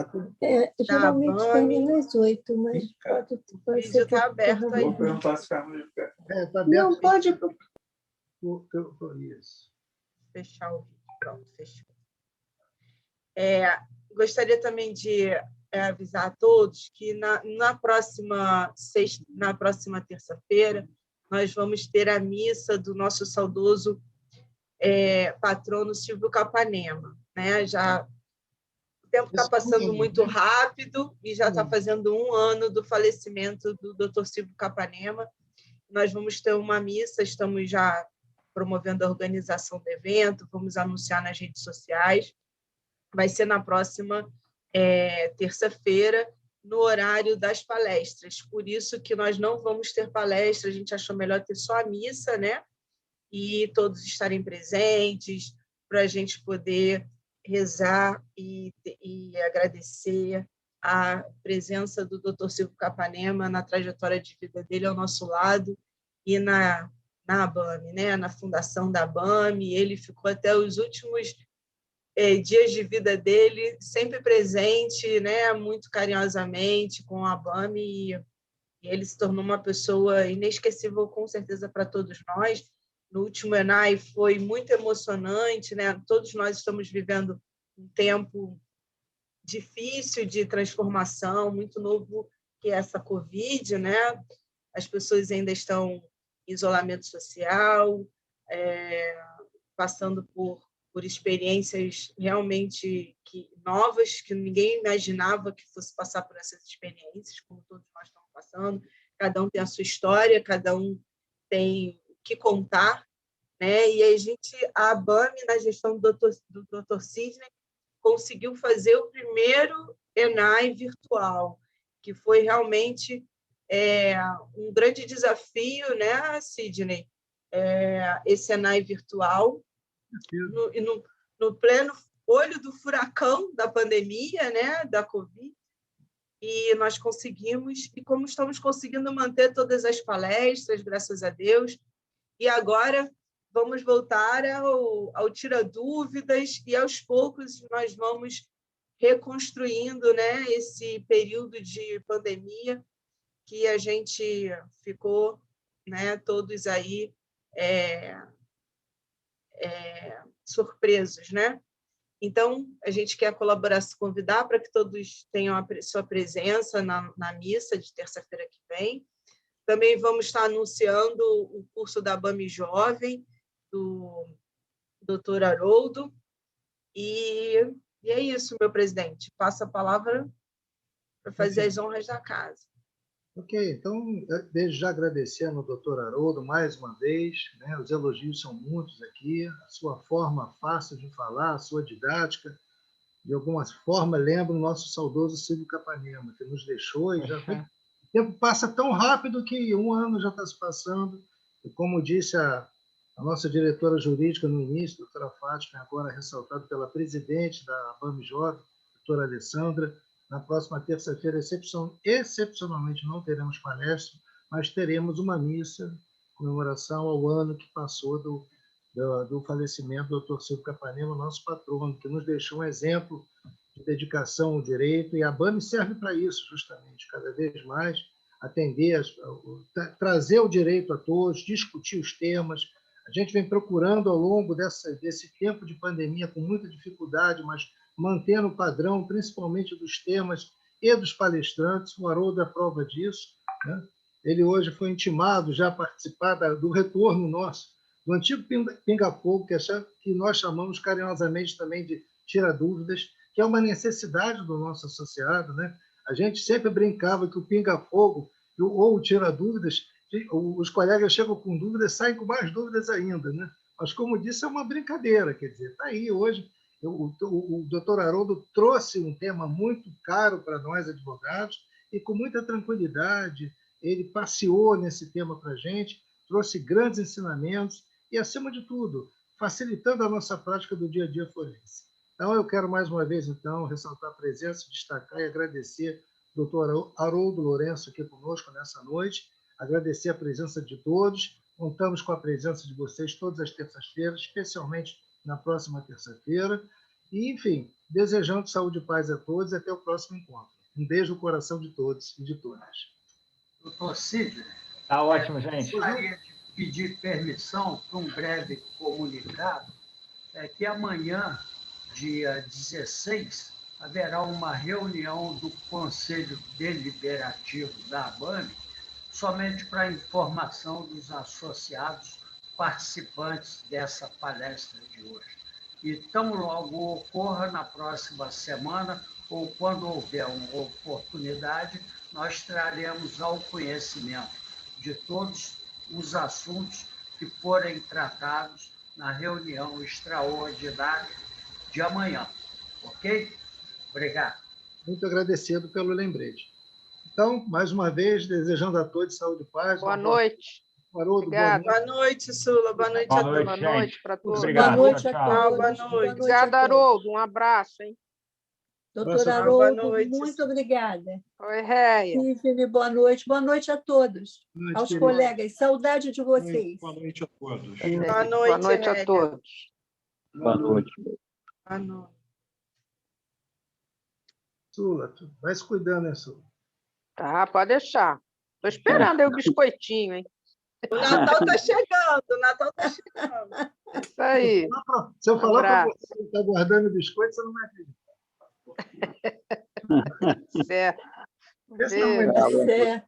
geralmente termina às 8, mas o vídeo está aberto aí. Vou perguntar se Carlos de pé. Não, pode. Isso. Fechar o vídeo. Pronto, fechou. Gostaria também de avisar a todos que na próxima terça-feira nós vamos ter a missa do nosso saudoso patrono Silvio Capanema, né? O tempo está passando muito rápido e já está fazendo 1 ano do falecimento do Dr. Silvio Capanema. Nós vamos ter uma missa, estamos já promovendo a organização do evento, vamos anunciar nas redes sociais. Vai ser na próxima terça-feira, no horário das palestras. Por isso que nós não vamos ter palestra, a gente achou melhor ter só a missa, né? E todos estarem presentes, para a gente poder rezar e agradecer a presença do Dr. Silvio Capanema na trajetória de vida dele ao nosso lado e na ABAME, né? Na fundação da ABAME. Ele ficou até os últimos dias de vida dele, sempre presente, né, muito carinhosamente com a ABAME, e ele se tornou uma pessoa inesquecível, com certeza, para todos nós. No último ENAI foi muito emocionante, né? Todos nós estamos vivendo um tempo difícil de transformação, muito novo, que é essa Covid, né? as pessoas ainda estão em isolamento social, passando por experiências realmente novas, que ninguém imaginava que fosse passar por essas experiências, como todos nós estamos passando. Cada um tem a sua história, cada um tem o que contar, né? E a ABAME, na gestão do Dr. Sidney, conseguiu fazer o primeiro ENAI virtual, que foi realmente um grande desafio, né, Sidney? Esse ENAI virtual, no pleno olho do furacão da pandemia, né, da Covid, e nós conseguimos, e como estamos conseguindo manter todas as palestras, graças a Deus, e agora vamos voltar ao Tira Dúvidas, e aos poucos nós vamos reconstruindo, né, esse período de pandemia que a gente ficou, né, todos aí surpresos, né? Então, a gente quer colaborar, se convidar para que todos tenham a sua presença na missa de terça-feira que vem. Também vamos estar anunciando o curso da ABAME Jovem, do Dr. Haroldo. E é isso, meu presidente. Passo a palavra para fazer as honras da casa. Ok, então, desde já agradecendo ao doutor Haroldo mais uma vez, né? Os elogios são muitos aqui, a sua forma fácil de falar, a sua didática, de alguma forma lembra o nosso saudoso Silvio Capanema, que nos deixou e já foi... O tempo passa tão rápido que um ano já está se passando, e como disse a nossa diretora jurídica no início, a doutora Fátima, agora ressaltado pela presidente da ABAME Jovem, doutora Alessandra, na próxima terça-feira, excepcionalmente, não teremos palestra, mas teremos uma missa, comemoração ao ano que passou do falecimento do Dr. Silvio Capanema, nosso patrono, que nos deixou um exemplo de dedicação ao direito, e a ABAME serve para isso, justamente, cada vez mais, atender, trazer o direito a todos, discutir os temas. A gente vem procurando, ao longo desse tempo de pandemia, com muita dificuldade, mas mantendo o padrão, principalmente dos temas e dos palestrantes. O Haroldo é prova disso, né? Ele hoje foi intimado já a participar do retorno nosso, do antigo Pinga Fogo, que nós chamamos carinhosamente também de Tira Dúvidas, que é uma necessidade do nosso associado, né? A gente sempre brincava que o Pinga Fogo ou o Tira Dúvidas, os colegas chegam com dúvidas, saem com mais dúvidas ainda, né? Mas, como disse, é uma brincadeira, quer dizer, está aí hoje. O doutor Haroldo trouxe um tema muito caro para nós, advogados, e com muita tranquilidade ele passeou nesse tema para a gente, trouxe grandes ensinamentos e, acima de tudo, facilitando a nossa prática do dia a dia forense. Então, eu quero mais uma vez, então, ressaltar a presença, destacar e agradecer ao doutor Haroldo Lourenço aqui conosco nessa noite, agradecer a presença de todos. Contamos com a presença de vocês todas as terças-feiras, especialmente na próxima terça-feira. E, enfim, desejando saúde e paz a todos e até o próximo encontro. Um beijo no coração de todos e de todas. Doutor Sidney. Está ótimo, gente. Gostaria de pedir permissão para um breve comunicado, que amanhã, dia 16, haverá uma reunião do Conselho Deliberativo da ABAME, somente para informação dos associados participantes dessa palestra de hoje. E tão logo ocorra na próxima semana, ou quando houver uma oportunidade, nós traremos ao conhecimento de todos os assuntos que forem tratados na reunião extraordinária de amanhã. Ok? Obrigado. Muito agradecido pelo lembrete. Então, mais uma vez, desejando a todos saúde e paz. Boa noite. Haroldo, boa noite, Sula. Boa noite a todos. Boa noite para todos. Obrigado. Boa noite Tchau, a todos. Boa noite. Obrigada, Haroldo. Um abraço, hein? Doutora Boa Haroldo, noite. muito obrigada. Oi, Réia. Sidney, boa noite. Boa noite a todos. Boa noite, Aos querido. colegas. Saudade de vocês. Boa noite a todos. Boa noite, Boa noite a Rélia. todos. Boa noite. Boa noite. Sula, tu vai se cuidando, né, Sula? Tá, pode deixar. Estou esperando aí o biscoitinho, hein? O Natal está chegando, o Natal está chegando. Isso aí. Se eu falar para Abraço. você que está guardando biscoito, você não vai acreditar. Certo. Esse não é Tá muito certo.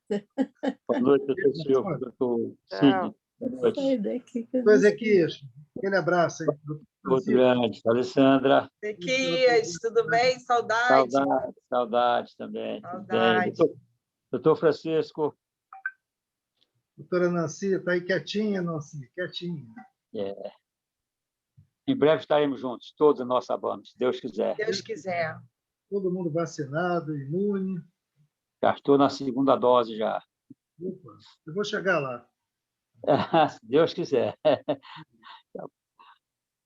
Boa noite, doutor Silvio, doutor Sidney. Boa noite. Sai daqui que eu Doutor não sei. Ezequias, aquele abraço aí. Doutor Muito Francisco. grande. Alessandra, Ezequias, tudo bem? Saudade. saudade também. Tudo bem. Saudade. Doutor Francisco, Doutora Nancy, está aí quietinha, Nancy, quietinha. em breve estaremos juntos, todos nós sabemos, se Deus quiser. Deus quiser. Todo mundo vacinado, imune. Já estou na segunda dose já. Opa, eu vou chegar lá. Se Deus quiser.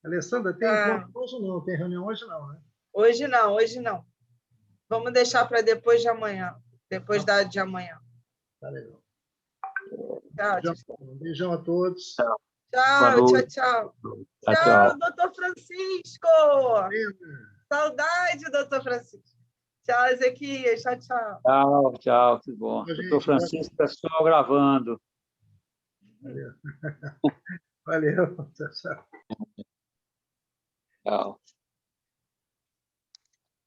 Alessandra, tem encontro hoje não? Tem reunião hoje não, né? Hoje não, hoje não. Vamos deixar para depois de amanhã. Depois da de amanhã. Tá legal. Tchau, tchau. Um beijão a todos. Tchau, noite. tchau. Tchau, Tchau, doutor Francisco. Saudade, doutor Francisco. Tchau, Ezequias. Tchau, tchau. Tchau, tchau, tudo bom. Gente, Doutor Francisco, pessoal gravando. Valeu. Valeu. Tchau, tchau. Tchau.